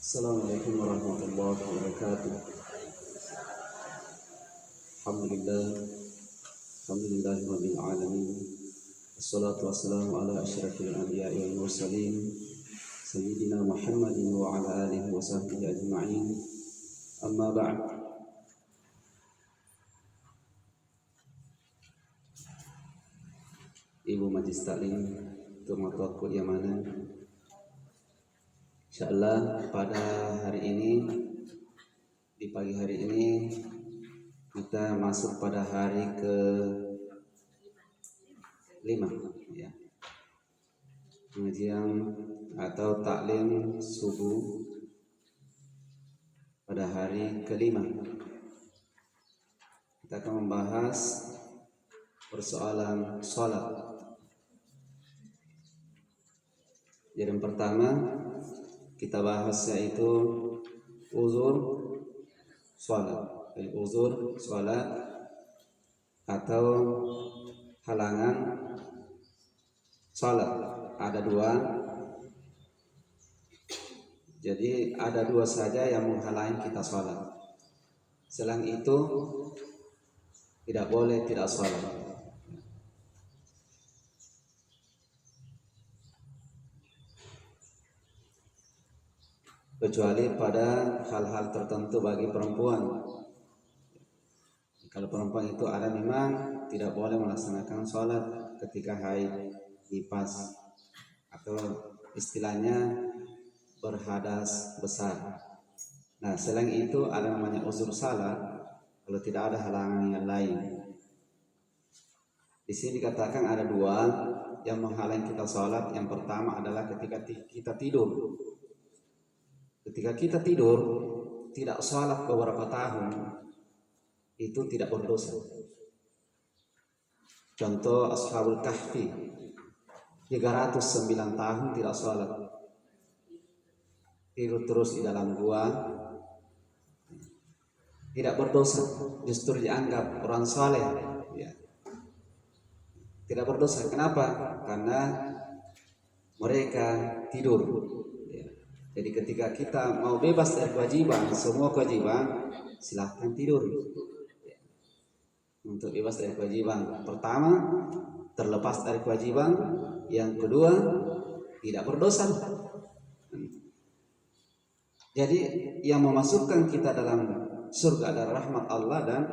Assalamualaikum warahmatullahi wabarakatuh. Alhamdulillah, alhamdulillahirabbil alamin. Wassalatu wassalamu ala asyrafil anbiya'i wal mursalin sayyidina Muhammadin wa ala alihi wa sahbihi ajma'in. Amma ba'd. Ibu Majlis Taklim, tuan-tuanku yang mana, insyaallah pada hari ini, di pagi hari ini kita masuk pada hari ke-5 ya. Pengajian atau taklim subuh pada hari ke-5. Kita akan membahas persoalan sholat. Jadi yang pertama kita bahas yaitu uzur sholat. Uzur sholat atau halangan sholat. Ada dua. Jadi ada dua saja yang menghalangi kita sholat. Selain itu tidak boleh tidak sholat. Kecuali pada hal-hal tertentu bagi perempuan. Kalau perempuan itu ada memang tidak boleh melaksanakan sholat ketika haid, nifas, atau istilahnya berhadas besar. Nah, selain itu ada namanya uzur salat kalau tidak ada halangan yang lain. Di sini dikatakan ada dua yang menghalangi kita sholat. Yang pertama adalah ketika kita tidur. Ketika kita tidur tidak sholat beberapa tahun, itu tidak berdosa. Contoh Ashabul Kahfi, 309 tahun tidak sholat, tidur terus di dalam gua, tidak berdosa, justru dianggap orang saleh ya. Tidak berdosa. Kenapa? Karena mereka tidur ya. Jadi ketika kita mau bebas dari kewajiban, semua kewajiban, silahkan tidur. Untuk bebas dari kewajiban, pertama terlepas dari kewajiban, yang kedua tidak berdosa. Jadi yang memasukkan kita dalam surga adalah rahmat Allah dan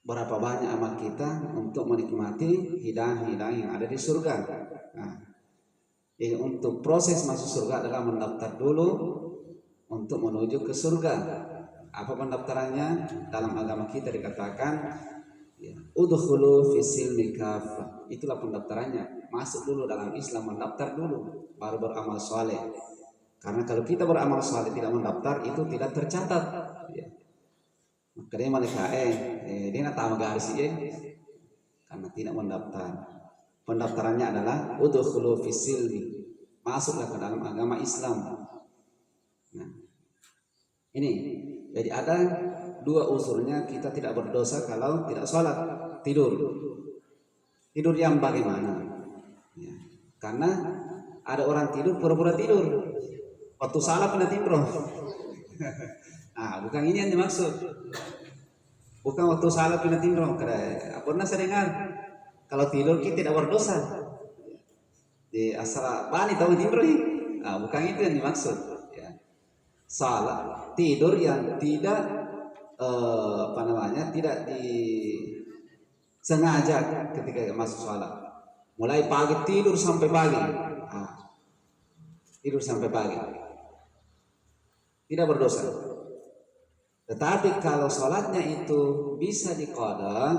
berapa banyak amal kita untuk menikmati hidangan-hidangan yang ada di surga. Nah, jadi untuk proses masuk surga adalah mendaftar dulu untuk menuju ke surga. Apa pendaftarannya? Dalam agama kita dikatakan udkhulu fisilmi kafah. Itulah pendaftarannya. Masuk dulu dalam Islam, mendaftar dulu, baru beramal soleh. Karena kalau kita beramal soleh tidak mendaftar, itu tidak tercatat ya. Makanya mereka dia nak tahu garis ya, karena tidak mendaftar. Pendaftarannya adalah udkhulu fisilmi, masuklah ke dalam agama Islam. Nah, ini jadi ada dua uzurnya kita tidak berdosa kalau tidak sholat, tidur. Tidur yang bagaimana? Ya. Karena ada orang tidur pura-pura tidur, waktu salat pindah tidur. Nah, bukan ini yang dimaksud. Bukan waktu salat pindah tidur. Karena pernah saya dengar kalau tidur kita tidak berdosa. Di asal bani tahu tidur ini. Nah, bukan itu yang dimaksud. Salat tidur yang tidak tidak disengaja ketika masuk salat. Mulai pagi tidur sampai pagi, tidur sampai pagi, tidak berdosa. Tetapi kalau salatnya itu bisa diqada.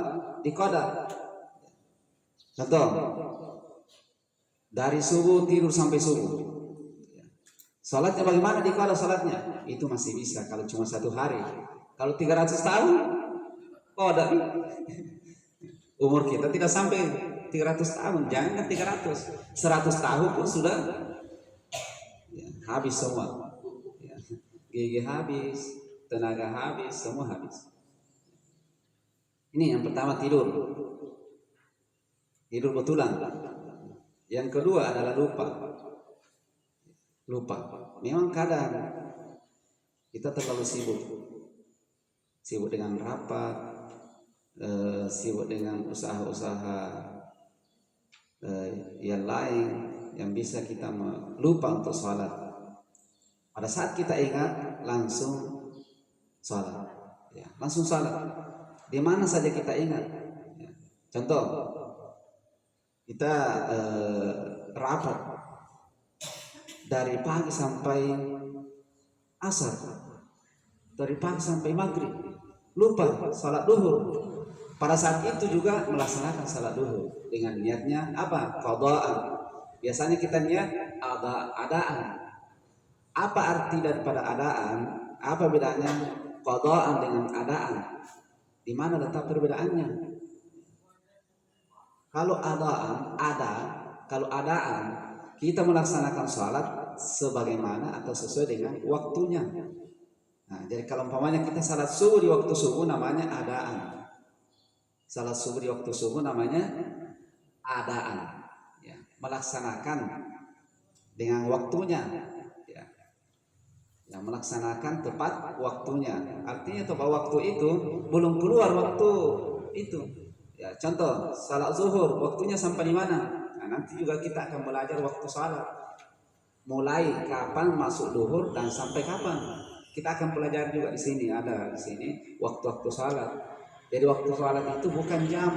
Contoh, dari subuh tidur sampai subuh. Salatnya bagaimana diqada salatnya? Itu masih bisa kalau cuma 1 hari. Kalau 300 tahun, qada. Umur kita tidak sampai 300 tahun, jangan 300. 100 tahun pun sudah ya, habis semua. Ya, gigi habis, tenaga habis, semua habis. Ini yang pertama tidur. Tidur betulan. Yang kedua adalah lupa. lupa. Memang kadang kita terlalu sibuk dengan rapat, sibuk dengan usaha-usaha yang lain yang bisa kita lupa untuk sholat. Pada saat kita ingat langsung sholat, ya, langsung sholat. Di mana saja kita ingat. Ya. Contoh, kita rapat dari pagi sampai asar, dari pagi sampai maghrib, lupa sholat duhur. Pada saat itu juga melaksanakan sholat duhur dengan niatnya apa? Qadaan. Biasanya kita niat adaan. Apa arti daripada adaan? Apa bedanya qadaan dengan adaan? Di mana letak perbedaannya? Kalau kalau adaan, kita melaksanakan sholat sebagaimana atau sesuai dengan waktunya. Nah, jadi kalau umpamanya kita salat subuh di waktu subuh namanya adaan. Salat subuh di waktu subuh namanya adaan. Ya, melaksanakan dengan waktunya. Ya, yang melaksanakan tepat waktunya. Artinya tepat waktu itu belum keluar waktu itu. Ya, contoh salat zuhur waktunya sampai di mana? Nah, nanti juga kita akan belajar waktu salat. Mulai kapan masuk duhur dan sampai kapan. Kita akan pelajari juga di sini, ada di sini waktu-waktu salat. Jadi waktu salat itu bukan jam.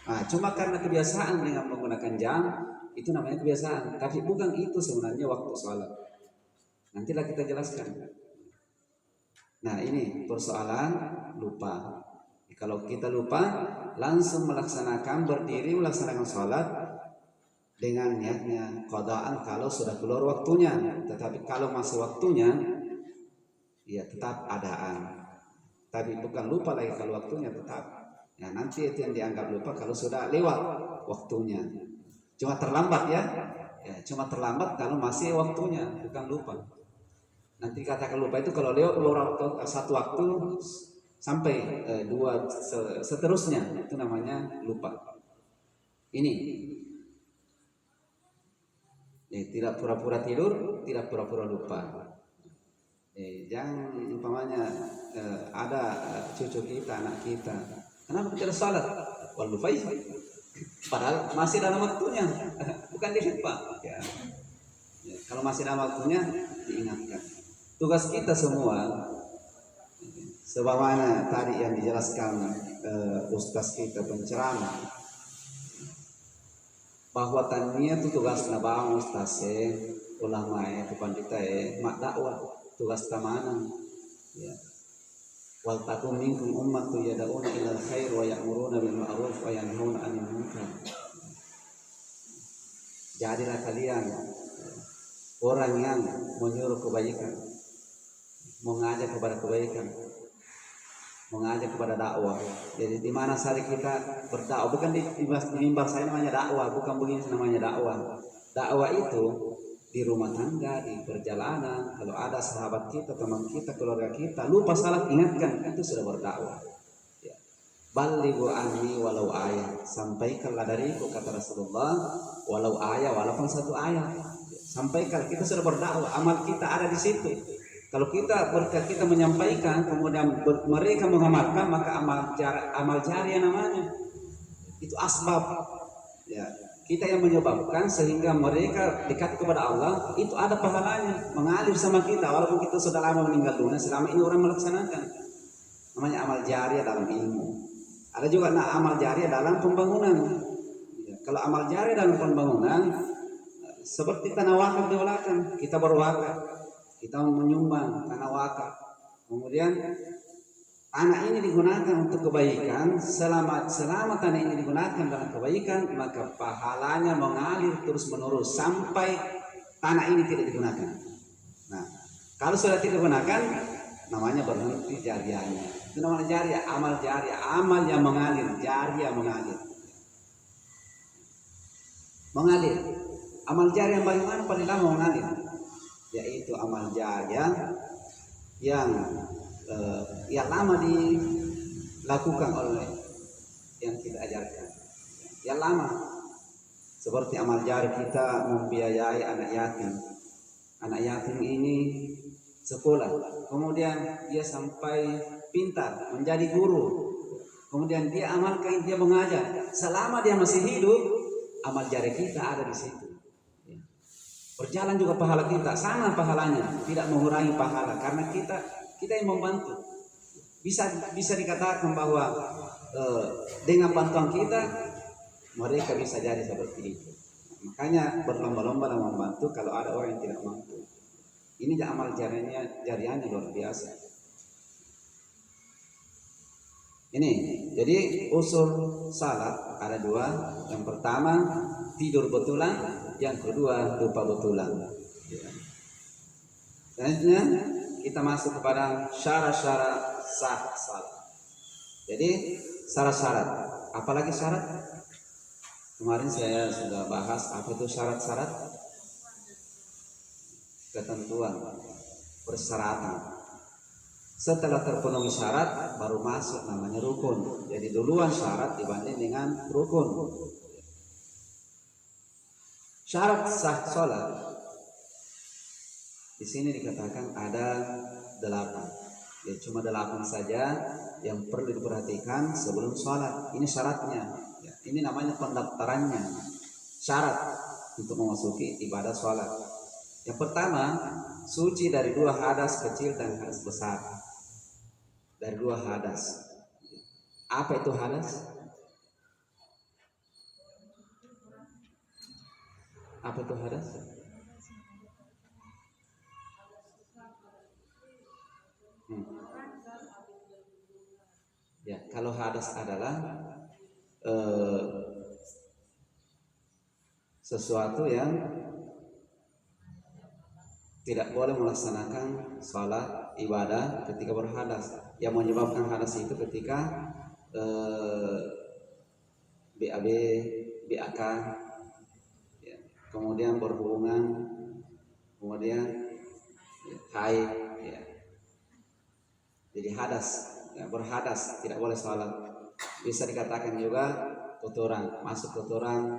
Nah, cuma karena kebiasaan dengan menggunakan jam, itu namanya kebiasaan. Tapi bukan itu sebenarnya waktu salat. Nantilah kita jelaskan. Nah, ini persoalan lupa. Kalau kita lupa, langsung melaksanakan berdiri melaksanakan salat dengan niatnya qadaan kalau sudah keluar waktunya. Tetapi kalau masih waktunya, ya tetap adaan. Tapi bukan lupa lagi kalau waktunya tetap. Ya, nanti itu yang dianggap lupa kalau sudah lewat waktunya. Cuma terlambat ya. Ya, cuma terlambat kalau masih waktunya, bukan lupa. Nanti katakan lupa itu kalau lewat satu waktu sampai dua seterusnya, itu namanya lupa. Ini tidak pura-pura tidur, tidak pura-pura lupa. Jangan umpamanya ada cucu kita, anak kita, kenapa tidak salat? Wal lupa, padahal masih dalam waktunya, bukan dilupa. Ya. Ya, kalau masih dalam waktunya diingatkan. Tugas kita semua, sebagaimana tadi yang dijelaskan ustaz kita penceramah, bahwa tania itu tugas nabang ustaz ulama pandita mak dakwah. Tugas keamanan, ya. Wal takum minkum ummatu yad'una ilal khair wa ya'muruna bil ma'ruf wa yanhauna 'anil munkar. Jadilah kalian orang yang menyuruh kebaikan, mengajak kepada kebaikan, mengajak kepada dakwah. Jadi di mana saja kita berdakwah, bukan di mimbar saya namanya dakwah, bukan begini namanya dakwah. Dakwah itu di rumah tangga, di perjalanan, kalau ada sahabat kita, teman kita, keluarga kita lupa salat, ingatkan, itu sudah berdakwah. Ya. Balighu anni walau ayat, sampaikanlah dariku kata Rasulullah, walau ayat, walaupun satu ayat. Ya. Sampaikan, kita sudah berdakwah, amal kita ada di situ. Kalau kita berkat kita menyampaikan, kemudian mereka mengamalkan, maka amal jariah namanya. Itu asbab. Ya. Kita yang menyebabkan sehingga mereka dekat kepada Allah, itu ada pahalanya, mengalir sama kita walaupun kita sudah lama meninggal dunia. Selama ini orang melaksanakan, namanya amal jariah dalam ilmu. Ada juga amal jariah dalam pembangunan. Ya, kalau amal jariah dalam pembangunan seperti tanah wakaf diwalakan, kita berwakaf, kita menyumbang tanah wakaf, kemudian tanah ini digunakan untuk kebaikan. Selama tanah ini digunakan dalam kebaikan, maka pahalanya mengalir terus menerus sampai tanah ini tidak digunakan. Nah, kalau sudah tidak digunakan, namanya berhenti jariahnya. Itu namanya jariah, amal yang mengalir, jariah mengalir. Mengalir. Amal jariah yang bagaimana paling lama mengalir? Yaitu amal jariah yang lama dilakukan oleh yang kita ajarkan, yang lama, seperti amal jari kita membiayai anak yatim, anak yatim ini sekolah, kemudian dia sampai pintar menjadi guru, kemudian dia amalkan, dia mengajar, selama dia masih hidup amal jari kita ada di situ. Berjalan juga pahala kita, sama pahalanya, tidak mengurangi pahala karena kita yang membantu. Bisa dikatakan bahwa dengan bantuan kita mereka bisa jadi seperti itu. Makanya berlomba-lomba dalam membantu kalau ada orang yang tidak mampu. Ini amal jariahnya luar biasa. Ini jadi usul salat ada dua. Yang pertama tidur betulan, yang kedua lupa betulan. Selanjutnya kita masuk kepada syarat-syarat sah salat. Jadi syarat-syarat, apalagi syarat? Kemarin saya sudah bahas apa itu syarat-syarat, ketentuan, persyaratan. Setelah terpenuhi syarat baru masuk namanya rukun. Jadi duluan syarat dibanding dengan rukun. Syarat sah sholat di sini dikatakan ada 8. Ya, cuma 8 saja yang perlu diperhatikan sebelum sholat. Ini syaratnya. Ya, ini namanya pendaftarannya. Syarat untuk memasuki ibadah sholat. Yang pertama, suci dari 2 hadas kecil dan hadas besar. Dari 2 hadas. Apa itu hadas? Apa itu hadas? Ya, kalau hadas adalah sesuatu yang tidak boleh melaksanakan sholat ibadah ketika berhadas. Yang menyebabkan hadas itu ketika BAB, BAK, ya, kemudian berhubungan, kemudian haid, ya. Jadi hadas, ya, berhadas tidak boleh sholat. Bisa dikatakan juga kotoran, masuk kotoran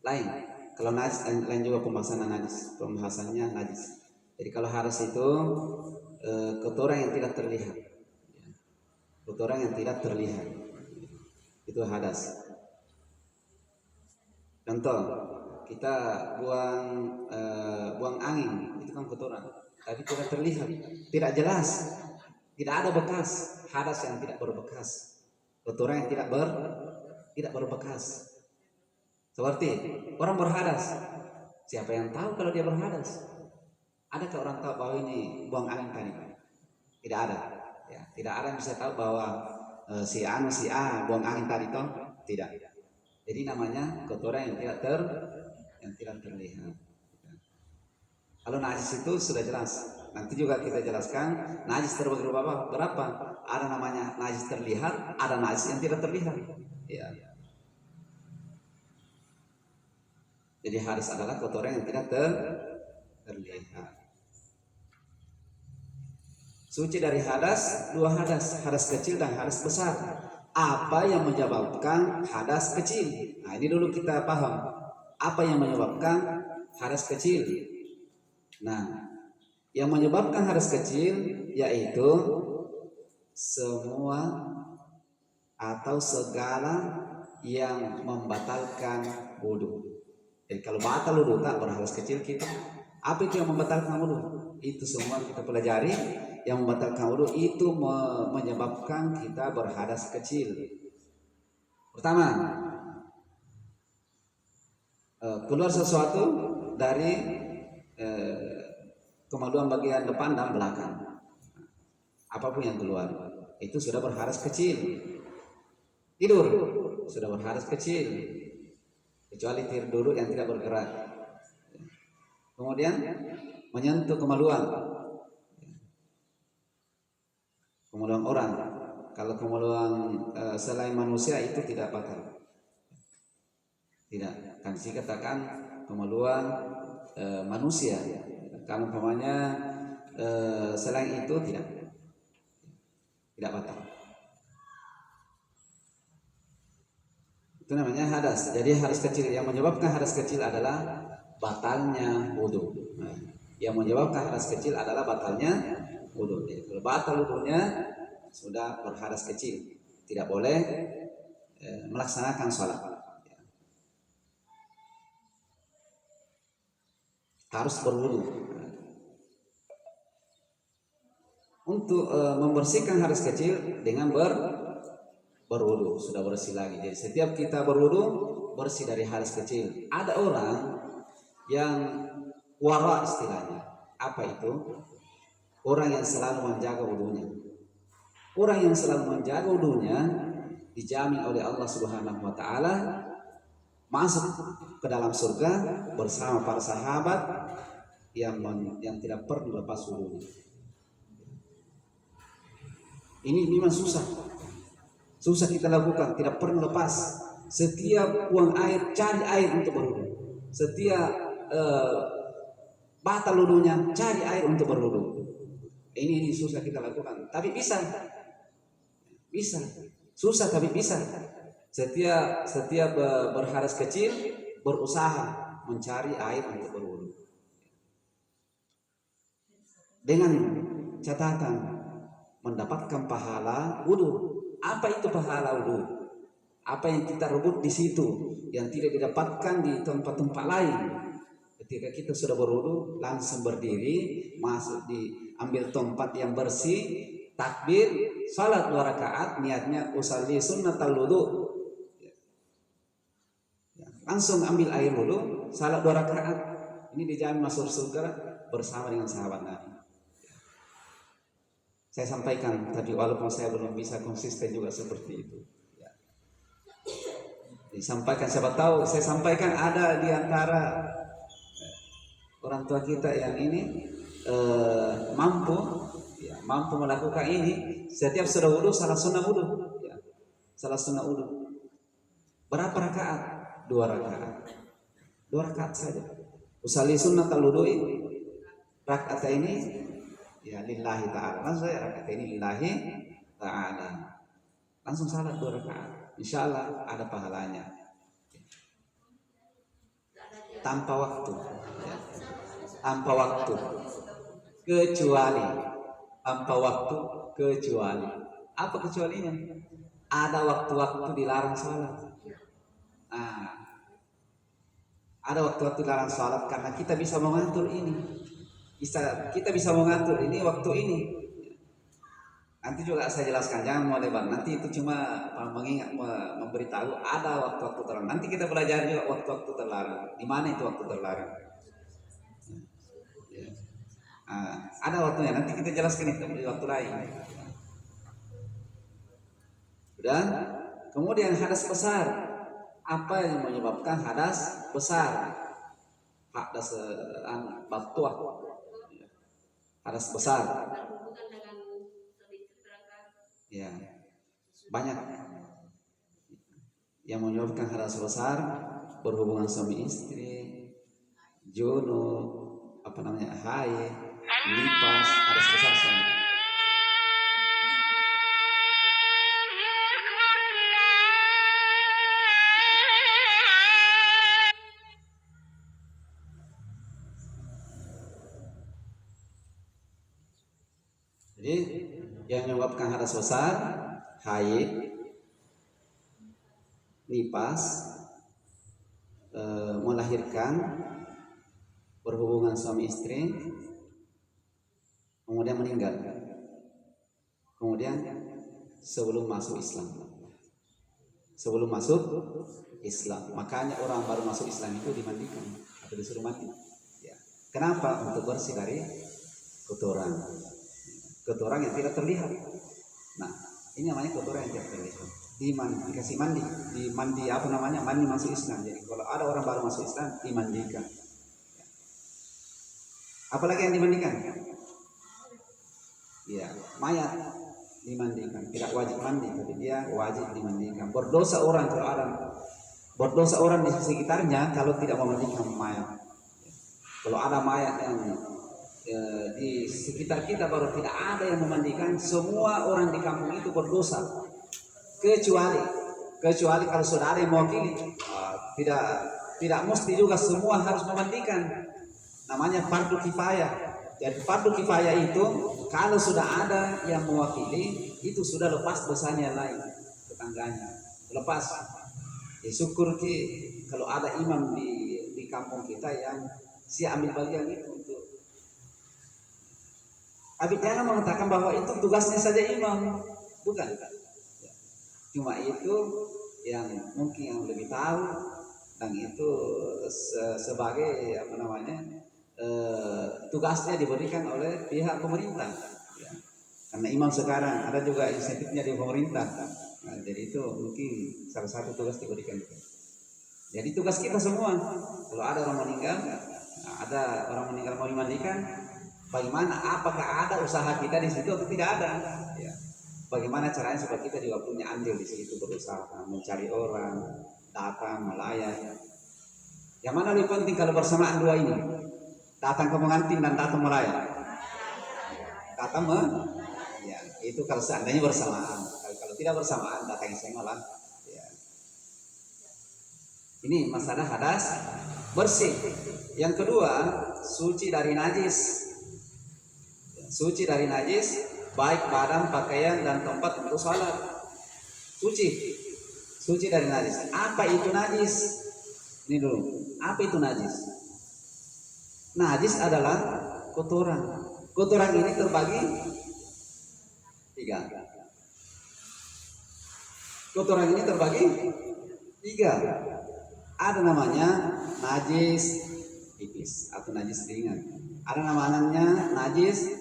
lain. Kalau najis lain juga pembahasannya najis. Jadi kalau hadas itu kotoran yang tidak terlihat, kotoran yang tidak terlihat itu hadas. Contoh, kita buang angin itu kan kotoran, tapi tidak terlihat, tidak jelas, tidak ada bekas. Hadas yang tidak berbekas, kotoran yang tidak berbekas. Seperti orang berhadas, siapa yang tahu kalau dia berhadas? Adakah orang tahu bahwa ini buang angin tadi? Tidak ada. Ya, tidak ada yang bisa tahu bahwa si A buang angin tadi toh? Tidak. Jadi namanya kotoran yang tidak terlihat. Kalau najis itu sudah jelas. Nanti juga kita jelaskan najis terbagi berapa? Ada namanya najis terlihat, ada najis yang tidak terlihat. Ya. Jadi hadas adalah kotoran yang tidak terlihat. Suci dari hadas, 2 hadas, hadas kecil dan hadas besar. Apa yang menyebabkan hadas kecil? Nah, ini dulu kita paham. Apa yang menyebabkan hadas kecil? Nah, yang menyebabkan hadas kecil yaitu semua atau segala yang membatalkan wudu. Jadi kalau batal wudu tak berhadas kecil kita. Apa itu yang membatalkan wudu? Itu semua kita pelajari. Yang membatalkan wudu itu menyebabkan kita berhadas kecil. Pertama, keluar sesuatu dari kemaluan bagian depan dan belakang. Apapun yang keluar itu sudah berhadas kecil. Tidur sudah berhadas kecil, kecuali tidur yang tidak bergerak. Kemudian menyentuh kemaluan orang. Kalau kemaluan selain manusia itu tidak batal. Tidak, kan dikatakan kemaluan manusia. Kalau umpamanya selain itu tidak batal. Itu namanya hadas. Jadi hadas kecil, yang menyebabkan hadas kecil adalah batalnya wudu. Nah, yang menyebabkan hadas kecil adalah batalnya wudu. Jadi kalau batal wudunya sudah berhadas kecil, tidak boleh melaksanakan sholat. Harus berwudu. Untuk membersihkan hadas kecil dengan berwudu, sudah bersih lagi. Jadi setiap kita berwudu bersih dari hadas kecil. Ada orang yang wara istilahnya. Apa itu? Orang yang selalu menjaga wudunya. Orang yang selalu menjaga wudunya dijamin oleh Allah Subhanahu wa taala masuk ke dalam surga bersama para sahabat yang tidak pernah lepas wudunya. Ini memang susah kita lakukan, tidak pernah lepas. Setiap buang air cari air untuk berwudu. Setiap batal wudunya cari air untuk berwudu. Ini susah kita lakukan, tapi bisa. Susah tapi bisa. Setiap berhadas kecil berusaha mencari air untuk berwudu. Dengan catatan mendapatkan pahala wudu. Apa itu pahala wudu? Apa yang kita rebut di situ yang tidak didapatkan di tempat-tempat lain. Ketika kita sudah berwudu, langsung berdiri, masuk diambil tempat yang bersih, takbir, salat 2 rakaat, niatnya usalli sunnatal wudu. Langsung ambil air wudu, salat 2 rakaat. Ini dijamin masuk surga bersama dengan sahabat Nabi. Saya sampaikan, tapi walaupun saya belum bisa konsisten juga seperti itu. Ya. Disampaikan, siapa tahu saya sampaikan ada di antara orang tua kita yang ini mampu melakukan ini. Setiap sudah wudu salah sunnah wudu. Ya. Salah sunnah wudu. Berapa rakaat? 2 rakaat. 2 rakaat saja. Usalli sunnatal wudu'i rakaat ini. Ya lillahi ta'ala. Langsung saya rakaat ini lillahi ta'ala. Langsung salat 2 rakaat. Insyaallah ada pahalanya. Tanpa waktu. Ya. Tanpa waktu. Kecuali. Tanpa waktu kecuali. Apa kecualinya? Ada waktu-waktu dilarang salat. Nah, ada waktu-waktu dilarang salat karena kita bisa mengatur ini. Kita bisa mengatur ini waktu ini. Nanti juga saya jelaskan, jangan mau lebar. Nanti itu cuma mengingat, memberitahu ada waktu-waktu terlarang. Nanti kita belajar juga waktu-waktu terlarang. Di mana itu waktu terlarang? Ada waktunya. Nanti kita jelaskan itu di waktu lain. Dan kemudian hadas besar. Apa yang menyebabkan hadas besar? Hadas batuah. Hadas besar. Ya, banyak yang menyebabkan hadas besar, berhubungan suami istri, junub, haid, nifas, hadas besar semua. Jadi yang menyebabkan hadas besar, haid, nifas, melahirkan, berhubungan suami istri, kemudian meninggal, kemudian sebelum masuk Islam. Makanya orang baru masuk Islam itu dimandikan atau disuruh mandi. Ya. Kenapa? Untuk bersih dari kotoran yang tidak terlihat. Nah, ini namanya kotoran yang tidak terlihat. Dikasih mandi, mandi masuk Islam. Jadi kalau ada orang baru masuk Islam dimandikan. Apalagi yang dimandikan? Ya, mayat dimandikan. Tidak wajib mandi, tapi dia wajib dimandikan. Berdosa orang di sekitarnya kalau tidak memandikan mayat. Kalau ada mayat yang di sekitar kita baru tidak ada yang memandikan, semua orang di kampung itu berdosa, kecuali kecuali kalau sudah ada yang mewakili. Tidak tidak mesti juga semua harus memandikan, namanya fardu kifayah. Jadi fardu kifayah itu kalau sudah ada yang mewakili itu sudah lepas dosanya yang lain, tetangganya lepas. Ya, syukur ki kalau ada imam di kampung kita yang siap ambil bagian itu untuk. Tapi jangan mengatakan bahwa itu tugasnya saja imam, bukan. Cuma itu yang mungkin yang lebih tahu, dan itu sebagai apa namanya tugasnya diberikan oleh pihak pemerintah. Ya. Karena imam sekarang ada juga insentifnya di pemerintah. Nah, jadi itu mungkin salah satu tugas diberikan. Jadi tugas kita semua, kalau ada orang meninggal, mau dimandikan, bagaimana? Apakah ada usaha kita di situ atau tidak ada? Ya. Bagaimana caranya supaya kita juga punya andil di situ, berusaha mencari orang, datang, melayani. Yang mana lebih penting kalau bersamaan dua ini? Datang ke pengantin dan datang melayani. Datang ya, itu kalau seandainya bersamaan. Kalau tidak bersamaan, datang semua lah. Ya. Ini masalah hadas bersih. Yang kedua, suci dari najis. Suci dari najis, baik badan, pakaian, dan tempat untuk sholat. Suci dari najis. Apa itu najis? Ini dulu. Apa itu najis? Najis adalah kotoran. Kotoran ini terbagi tiga. Kotoran ini terbagi tiga. Ada namanya najis tipis atau najis ringan. Ada namanya najis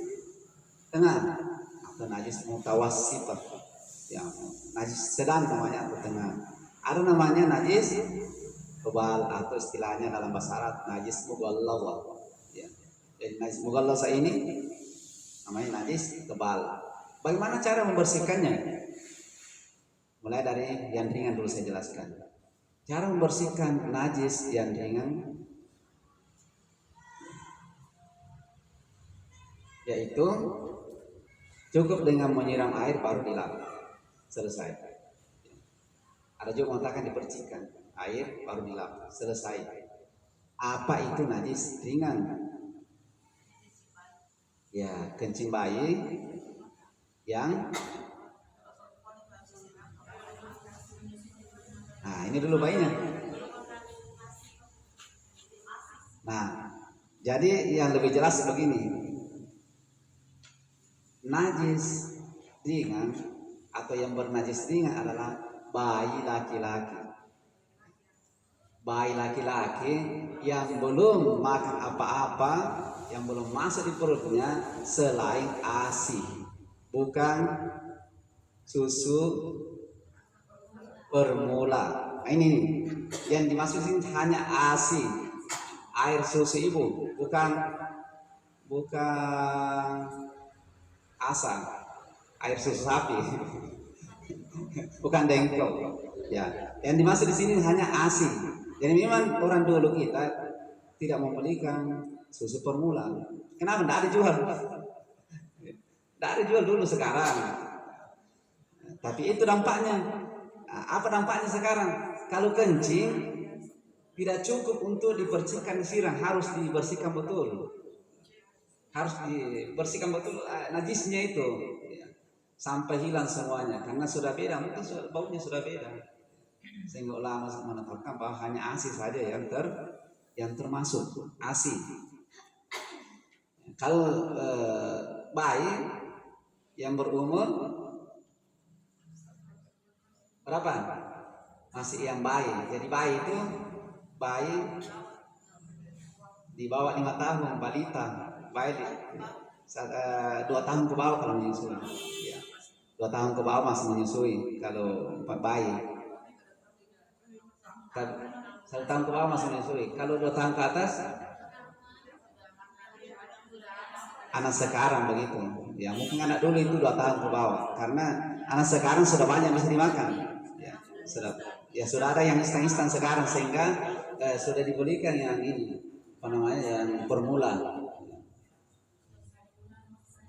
tengah atau najis mutawassithah, yang najis sedang namanya atau tengah. Ada namanya najis tebal atau istilahnya dalam bahasa Arab najis mughalladhah. Ya. Jadi najis mughalladhah ini namanya najis tebal. Bagaimana cara membersihkannya? Mulai dari yang ringan dulu saya jelaskan. Cara membersihkan najis yang ringan yaitu cukup dengan menyiram air baru dilap, selesai. Ada juga mengatakan dipercikan air baru dilap, selesai. Apa itu najis ringan? Ya, kencing bayi yang ini dulu bayinya. Nah, jadi yang lebih jelas begini. Najis ringan atau yang bernajis ringan adalah bayi laki-laki. Bayi laki-laki yang belum makan apa-apa, yang belum masuk di perutnya selain ASI, bukan susu formula. Nah, ini yang dimaksudin hanya ASI, air susu ibu, bukan asam, air susu sapi, bukan dengkol. Ya, yang dimaksud di sini hanya ASI. Jadi memang orang dulu kita tidak membelikan susu formula. Kenapa? Tidak ada jual. Tidak ada jual dulu sekarang. Tapi itu dampaknya. Apa dampaknya sekarang? Kalau kencing tidak cukup untuk dibersihkan siram, harus dibersihkan betul. Harus dibersihkan betul najisnya itu, ya, sampai hilang semuanya, karena sudah beda, mungkin baunya sudah beda, sehingga ulama menetapkan bahwa hanya ASI saja yang termasuk ASI. Kalau bayi yang berumur berapa? Masih yang bayi. Jadi bayi itu di bawah 5 tahun, balita. Bayi 2 tahun ke bawah kalau menyusui. Ya. 2 tahun ke bawah masih menyusui kalau bayi. 1 tahun ke bawah masih menyusui. Kalau 2 tahun ke atas, anak sekarang begitu. Ya mungkin anak dulu itu 2 tahun ke bawah, karena anak sekarang sudah banyak bisa dimakan. Ya sudah ada yang instan sekarang, sehingga sudah dibelikan yang ini, apa namanya, yang formula.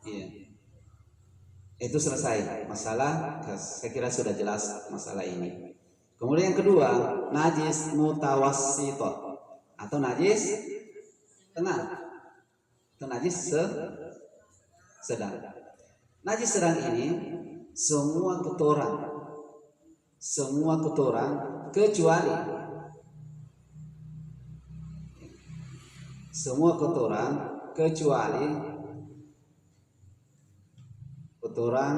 Iya. Itu selesai masalah, saya kira sudah jelas masalah ini. Kemudian yang kedua, najis mutawassito atau najis tengah atau najis sedang. Najis sedang ini semua kotoran kecuali kotoran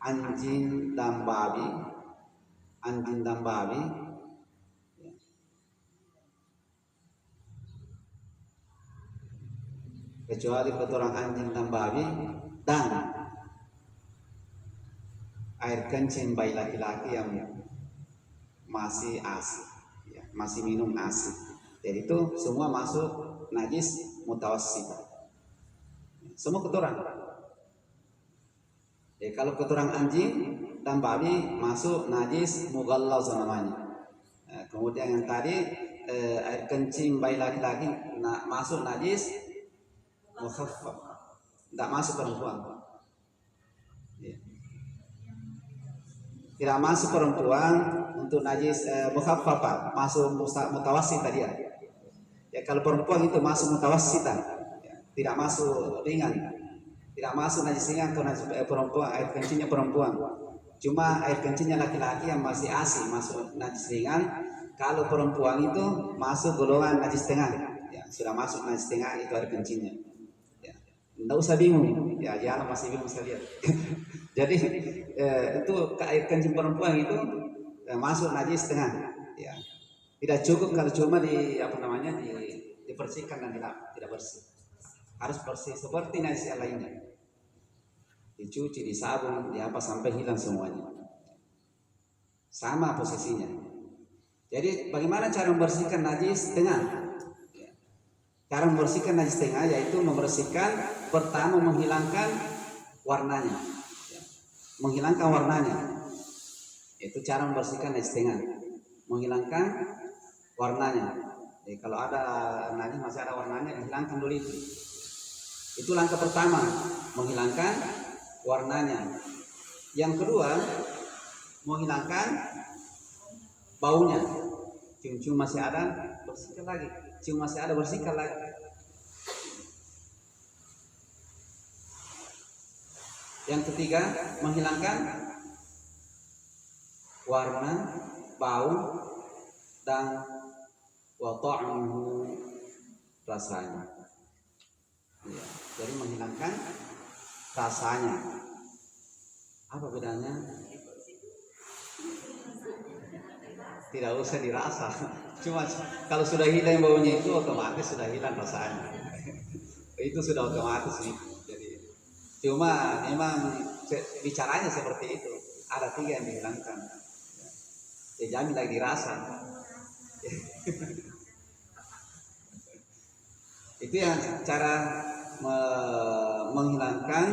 anjing dan babi, kecuali kotoran anjing dan babi dan air kencing bayi laki-laki yang masih ASI, ya, masih minum ASI. Jadi itu semua masuk najis mutawassita. Semua kotoran. Jadi kalau kotoran anjing dan babi masuk najis mughalladz namanya. Kemudian yang tadi air kencing bayi laki-laki masuk najis mukhaffaf, tidak masuk perempuan. Ya. Tidak masuk perempuan untuk najis mukhaffafah, masuk mutawassit tadi ya. Ya kalau perempuan itu masuk mutawassita, ya, tidak masuk ringan, tidak masuk najis ringan atau najis perempuan, air kencingnya perempuan. Cuma air kencingnya laki-laki yang masih ASI masuk najis ringan. Kalau perempuan itu masuk golongan najis tengah, ya, sudah masuk najis tengah itu air kencingnya. Tidak usah bingung, ya jangan masih bingung saya lihat. Jadi itu air kencing perempuan itu masuk najis tengah, ya. Tidak cukup kalau cuma dibersihkan dan tidak bersih. Harus bersih seperti najis yang lainnya. Dicuci, disabun, sampai hilang semuanya. Sama posisinya. Jadi bagaimana cara membersihkan najis tengah? Cara membersihkan najis tengah yaitu membersihkan pertama menghilangkan warnanya. Menghilangkan warnanya. Itu cara membersihkan najis tengah. Menghilangkan warnanya. Jadi kalau ada najis masih ada warnanya dihilangkan dulu itu. Itu langkah pertama, menghilangkan warnanya. Yang kedua, menghilangkan baunya. Cium-cium masih ada, bersihkan lagi. Cium masih ada, bersihkan lagi. Yang ketiga, menghilangkan warna, bau, dan wa ta'muhu, rasanya. Ya, jadi menghilangkan rasanya. Apa bedanya? Tidak usah dirasa. Cuma kalau sudah hilang baunya itu otomatis sudah hilang rasanya. Itu sudah otomatis sih. Jadi cuma memang bicaranya seperti itu. Ada 3 yang dihilangkan. Ya jangan lagi dirasa. Itu yang cara menghilangkan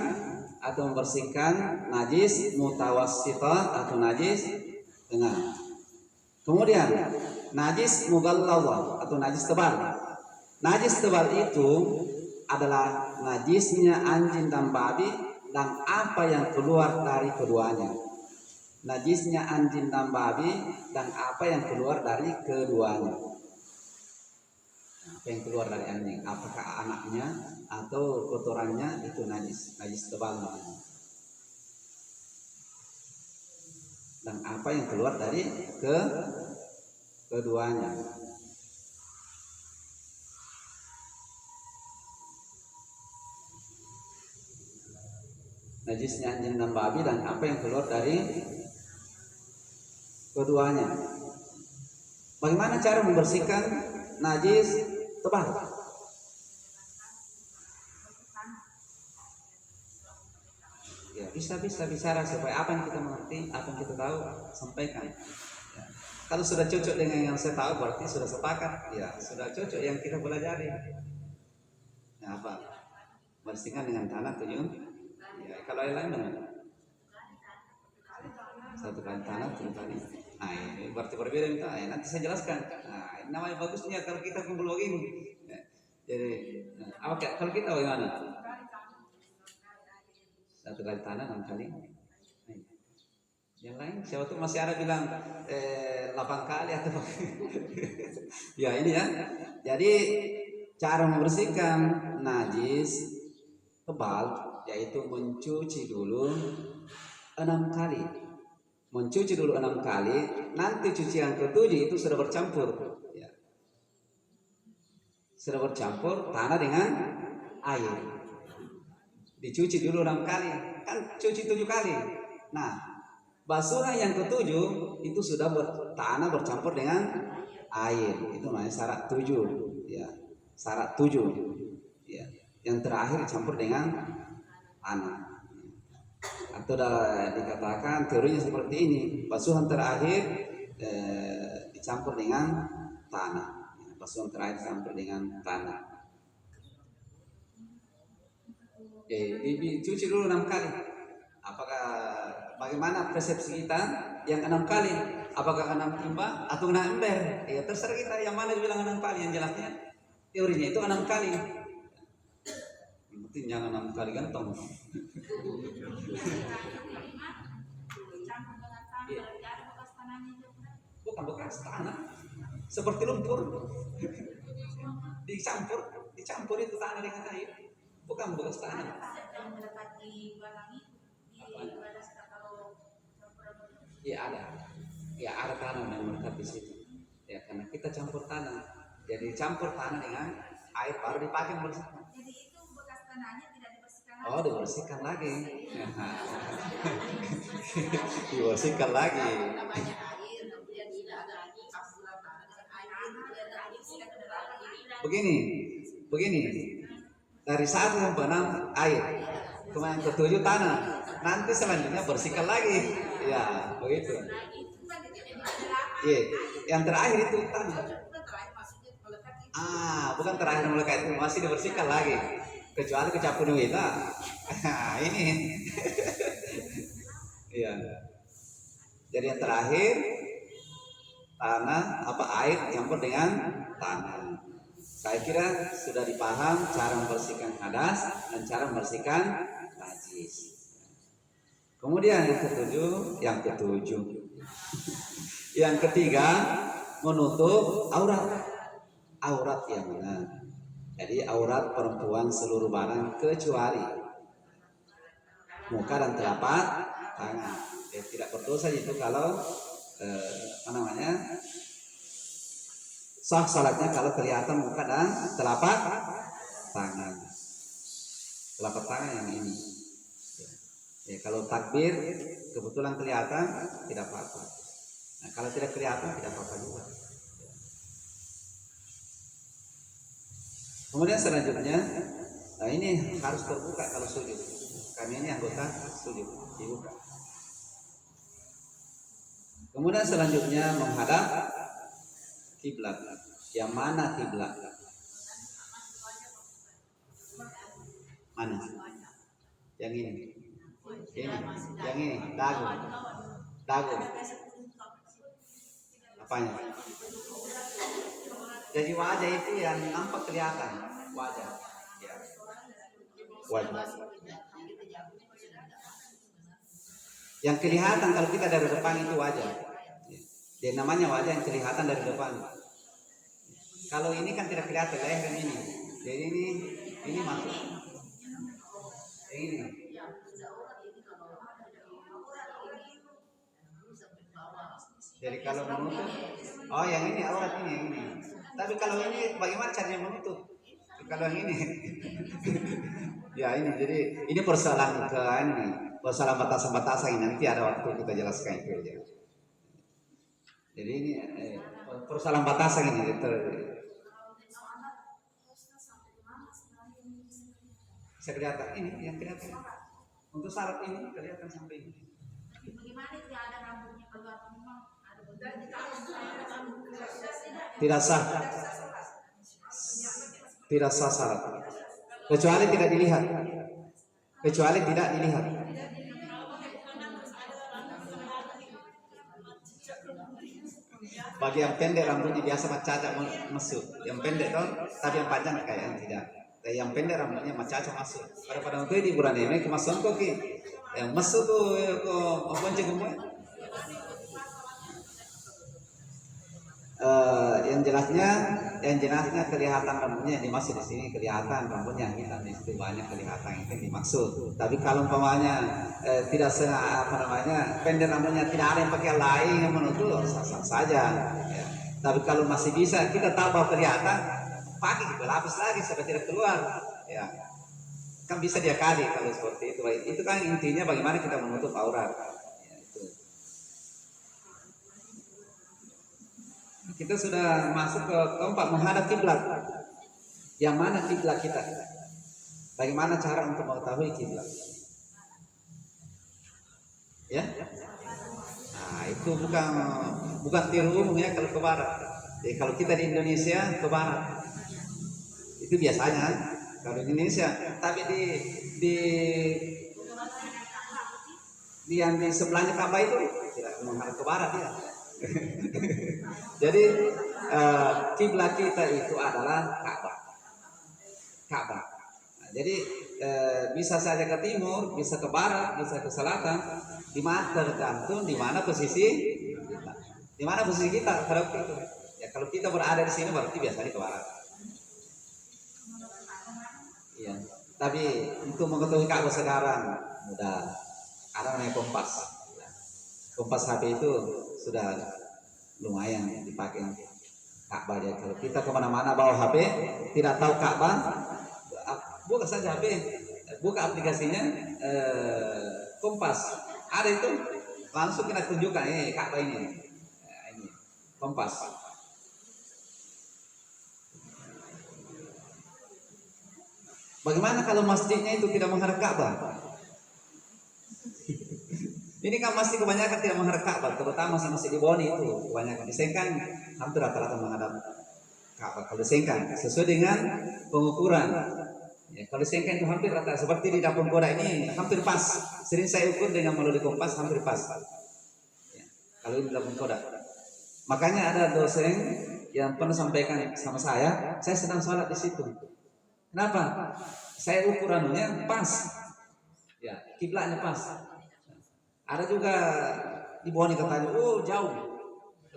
atau membersihkan najis mutawassithah atau najis tengah. Kemudian najis mughalladhah atau najis tebal. Najis tebal itu adalah najisnya anjing dan babi dan apa yang keluar dari keduanya. Najisnya anjing dan babi dan apa yang keluar dari keduanya. Apa yang keluar dari anjing, apakah anaknya atau kotorannya, itu najis tebal namanya. Dan apa yang keluar dari keduanya. Najisnya anjing dan babi dan apa yang keluar dari keduanya. Bagaimana cara membersihkan najis tebal? Ya, bisa bicara supaya apa yang kita mengerti, apa yang kita tahu sampaikan. Ya. Kalau sudah cocok dengan yang saya tahu berarti sudah sepakat. Ya, sudah cocok yang kita pelajari. Ya, apa? Bersihkan dengan tanah 7. Ya, kalau yang lain dengan 1 kali tanah 7 kali. Nah, ini berarti berbeda minta. Nanti saya jelaskan. Nah, ini namanya bagusnya kalau kita kumpul begini. Ya. Jadi, kalau kita bagaimana? 1 kali tanah 6 kali. Yang lain siapa tuh masih ada bilang 8 kali atau ya ini ya. Jadi cara membersihkan najis tebal yaitu mencuci dulu 6 kali. Mencuci dulu 6 kali, nanti cucian ketujuh itu sudah bercampur. Ya. Sudah bercampur tanah dengan air. Dicuci dulu 6 kali, kan cuci 7 kali. Nah, basuhan yang ketujuh itu sudah tanah bercampur dengan air. Itu namanya syarat 7. Ya, syarat 7. Ya. Yang terakhir dicampur dengan tanah. Atau dikatakan teorinya seperti ini, basuhan terakhir dicampur dengan tanah. Basuhan terakhir dicampur dengan tanah. Dicuci dulu 6 kali. Apakah bagaimana persepsi kita yang 6 kali? Apakah 6 timba atau 6 ember? Ya terserah kita yang mana dibilang 6 kali. Yang jelasnya teorinya itu 6 kali. Yang penting jangan 6 kali gantong. Bukan bekas tanah, seperti lumpur. dicampur itu tanah dengan air, bukan bekas tanah. Ya ada tanah yang melekat di situ. Ya karena kita campur tanah, jadi campur tanah dengan air baru dipakai membersihkan. Jadi itu bekas tanahnya tidak dibersihkan lagi. Oh, dibersihkan lagi. Dibersihkan lagi. Begini. Dari 1 sampai 6 air, kemudian ke-7 tanah. Nanti selanjutnya bersihkan lagi. Ya, begitu. Iya, yang terakhir itu tanah. Bukan terakhir melekat itu masih dibersihkan lagi. Kecuali kecampur kita. Ini. Iya. Jadi yang terakhir tanah air campur dengan tanah. Saya kira sudah dipaham cara membersihkan hadas dan cara membersihkan najis. Kemudian yang ketujuh. Yang ketiga, menutup aurat yang benar. Jadi aurat perempuan seluruh badan kecuali muka dan telapak tangan. Tidak berdosa itu kalau sah salatnya kalau kelihatan muka dan telapak tangan. Telapak tangan yang ini. Ya, kalau takbir kebetulan kelihatan tidak apa-apa. Nah, kalau tidak kelihatan tidak apa-apa juga. Kemudian selanjutnya, ini harus terbuka kalau sujud. Kami ini anggota sujud dibuka. Kemudian selanjutnya menghadap kiblat. Yang mana kiblat? Mana? Yang ini. Yang ini. Dagu. Apanya? Jadi wajah itu yang nampak kelihatan. Wajah. Ya. Wajah. Yang kelihatan kalau kita dari depan itu wajah. Dia namanya wajah yang kelihatan dari depan. Kalau ini kan tidak kelihatan leher ini. Jadi ini masuk. Ini. Jadi kalau menutup, yang ini aurat ini. Tapi kalau ini bagaimana caranya menutup? Kalau yang ini, ya ini. Jadi ini persoalan persoalan batasan-batasan ini nanti ada waktu kita jelaskan itu aja. Jadi ini persoalan batasan ini. Bisa kelihatan ini yang kelihatan. Untuk syarat ini kelihatan sampai ini. Bagaimana tidak ada rambutnya keluar memang ada tidak sah syarat kecuali tidak dilihat bagi yang pendek rambutnya biasa macaca masuk yang pendek toh tapi yang panjang kayak tidak yang pendek rambutnya macaca masuk pada untuk di bulan ini kemasukan koki yang masuk tuh kok bonceng yang jelasnya kelihatan rambutnya yang dimaksud di sini, kelihatan rambutnya hitam itu banyak kelihatan itu dimaksud. Tapi kalau umpamanya tidak pendek rambutnya, tidak ada yang pakai lain yang menutup, sah-sah saja ya. Tapi kalau masih bisa kita tambah kelihatan, pakai kita lapis lagi supaya tidak keluar ya, kan bisa dia kali kalau seperti itu kan intinya bagaimana kita menutup aurat ya, itu. Kita sudah masuk ke keempat, menghadap kiblat. Yang mana kiblat kita? Bagaimana cara untuk mengetahui kiblat? Ya? Nah, itu bukan tiru umum ya kalau ke barat. Jadi kalau kita di Indonesia ke barat. Itu biasanya kalau di Indonesia, tapi di yang di sebelahnya Ka'bah itu tidak menghadap ke barat ya. Jadi kiblat kita itu adalah Ka'bah. Nah, jadi bisa saja ke timur, bisa ke barat, bisa ke selatan. Di mana tergantung di mana posisi kita. Di mana posisi kita terhadap itu. Ya kalau kita berada di sini berarti biasanya ke barat. Iya. Tapi untuk mengetahui Ka'bah sekarang mudah. Ada namanya kompas. Kompas HP itu sudah lumayan dipakai Ka'bah ya. Kalau kita kemana-mana bawa HP tidak tahu Ka'bah, buka saja HP, buka aplikasinya Kompas, ada itu langsung kita tunjukkan Ka'bah ini, ini Kompas. Bagaimana kalau masjidnya itu tidak menghadap Ka'bah? Ini kan masih kebanyakan tidak menghadap Ka'bah, terutama masih di Boni itu kebanyakan. Di Sengkang hampir rata-rata menghadap Ka'bah. Kalau di Sengkang sesuai dengan pengukuran. Ya, kalau di Sengkang itu hampir rata, seperti di Dapur Koda ini hampir pas. Sering saya ukur dengan melalui kompas hampir pas. Ya, kalau di Dapur Koda. Makanya ada dosen yang pernah sampaikan sama saya sedang sholat di situ. Kenapa? Saya ukurannya pas. Ya, kiblatnya pas. Ada juga di Boni katanya, oh jauh,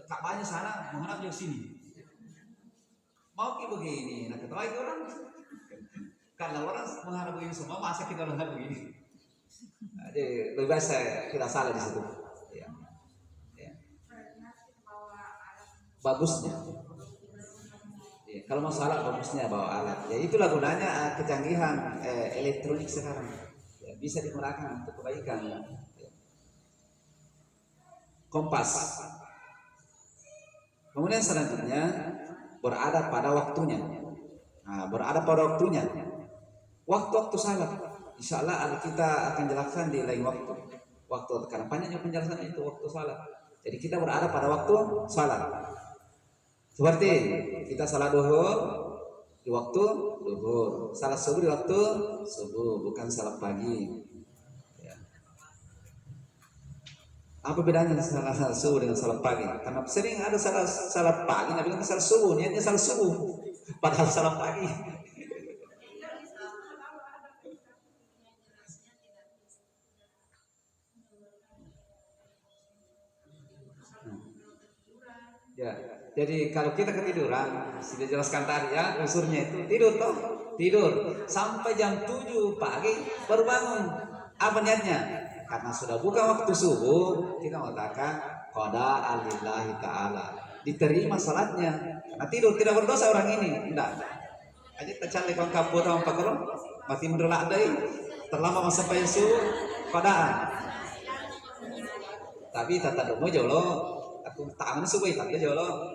Ka'bahnya sana, menghadap di sini. Mau ki begini, nah ketawa itu orang, karena orang menghadap begini semua, masa kita menghadap begini? Jadi lebih baik kita salah di situ. Ya. Ya. Bagusnya. Ya, kalau mau salah bagusnya bawa alat. Ya itulah gunanya kecanggihan elektronik sekarang. Ya, bisa digunakan untuk kebaikan. Ya. Kompas. Kemudian selanjutnya berada pada waktunya. Nah, berada pada waktunya. Waktu-waktu salat. Insya Allah kita akan jelaskan di lain waktu. Waktu karena banyaknya penjelasan itu waktu salat. Jadi kita berada pada waktu salat. Seperti kita salat duhur di waktu duhur, salat subuh di waktu subuh, bukan salat pagi. Apa bedanya salat subuh dengan salat pagi? Karena sering ada salat pagi, Nabi bilang salat subuh, niatnya salat subuh, padahal salat pagi. Ya, jadi kalau kita ketiduran, sudah jelaskan tadi ya, unsurnya itu tidur sampai jam 7 pagi baru bangun. Apa niatnya? Karena sudah bukan waktu subuh, kita mengatakan qada alillahi ta'ala, diterima salatnya. Karena tidur tidak berdosa orang ini, enggak. Aja tercalek kong kapo tawang pagro, mati mendelak dai, terlambat sampai subuh qadaan. Tapi tata domo jolo, aku tangan subuh tak jolo.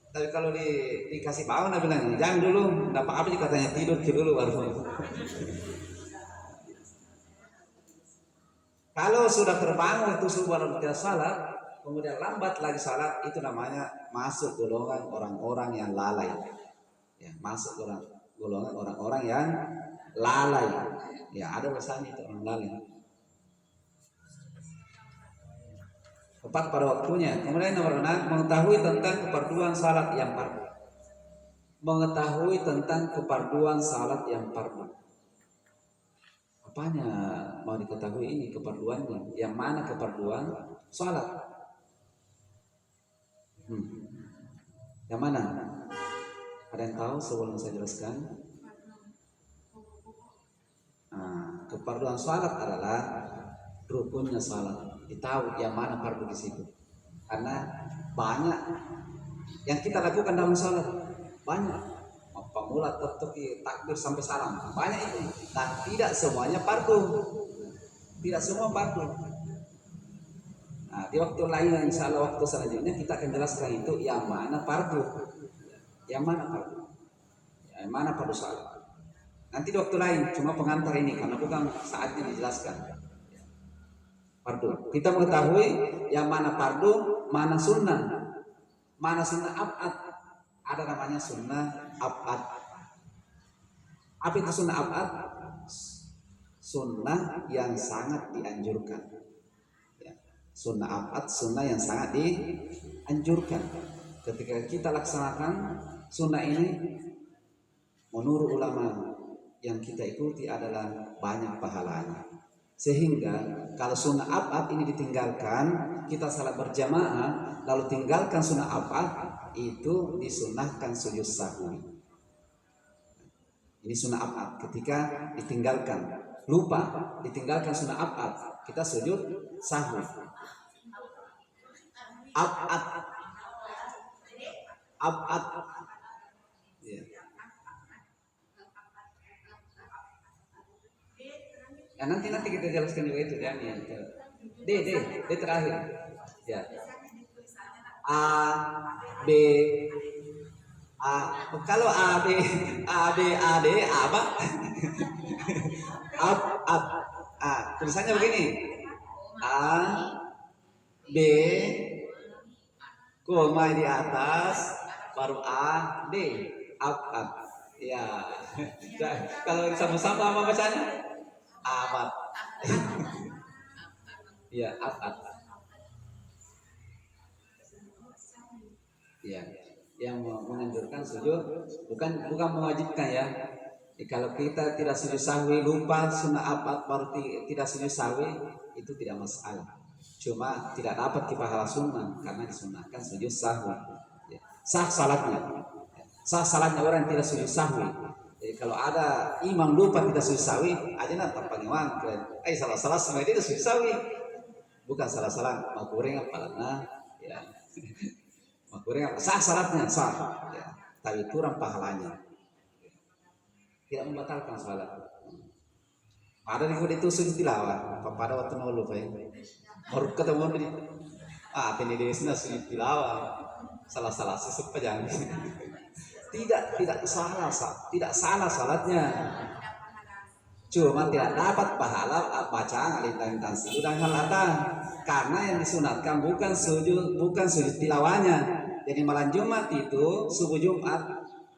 Tapi kalau dikasih bangun, Nabi bilang jangan dulu, enggak apa-apa katanya tidur dulu baru. Kalau sudah terbangun waktu subuh lalu tidak salat, kemudian lambat lagi salat, itu namanya masuk golongan orang-orang yang lalai. Ya, masuk golongan orang-orang yang lalai. Ya, ada rasanya itu orang lalai. Tepat pada waktunya. Kemudian nomor 6, mengetahui tentang keparduan salat yang fardu. Mengetahui tentang keparduan salat yang fardu. apanya mau diketahui ini keperluannya? Yang mana keperluan sholat? Yang mana? Ada yang tahu sebelum saya jelaskan? Nah, keperluan sholat adalah rukunnya sholat. Ditahu yang mana fardu di situ. Karena banyak yang kita lakukan dalam sholat, banyak. Pemula tertuki takbir sampai salam, banyak itu. Dan tidak semuanya fardu. Tidak semua fardu. Nah, di waktu lain, insya Allah waktu selanjutnya kita akan jelaskan itu yang mana fardu, yang mana fardu, yang mana fardu sholat. Nanti di waktu lain, cuma pengantar ini karena bukan saatnya dijelaskan. Fardu. Kita mengetahui yang mana fardu, mana sunnah, mana sunnah abad. Ada namanya sunnah abad. Apa itu sunnah abad? Sunnah yang sangat dianjurkan. Sunnah abad, sunnah yang sangat dianjurkan. Ketika kita laksanakan sunnah ini, menurut ulama yang kita ikuti adalah banyak pahalanya. Sehingga kalau sunnah abad ini ditinggalkan, kita salat berjamaah lalu tinggalkan sunnah abad, itu disunahkan sujud sahwi. Ini sunnah abad. Ketika ditinggalkan, lupa ditinggalkan sunnah abad, kita sujud sahwi. Abad, abad. Ya. Ya, nanti kita jelaskan juga itu ya. D terakhir. Ya. A B A, kalau A B A D apa? Tulisannya begini. A B koma di atas baru A D ab. Ya. Kalau sama-sama apa bacanya? Abad. Ya, abad. Ya, yang menganjurkan sujud bukan mewajibkan ya. Kalau kita tidak sujud sahwi lupa sunnah abad baru tidak sujud sahwi itu tidak masalah. Cuma tidak dapat pahala sunnah karena disunahkan sujud sahwi. Ya. Sah salatnya orang yang tidak sujud sahwi. Jadi kalau ada imam lupa tidak sujud sahwi, aja nanti panggilwan salah semua itu sujud sahwi. Bukan salah makuring apalana ya. Makuring sah salatnya sah. Ya. Tapi kurang pahalanya. Tidak membatalkan salat. Ada yang itu sujud tilawah. Pada waktu nolu baru ketemu di ini di sini sujud tilawah. Salah sesuatu jangan. Tidak salah salatnya. Cuma tidak dapat pahala bacaan alif-lam tansil dan halatan karena yang disunatkan bukan sujud tilawahnya. Jadi malam Jumat itu subuh Jumat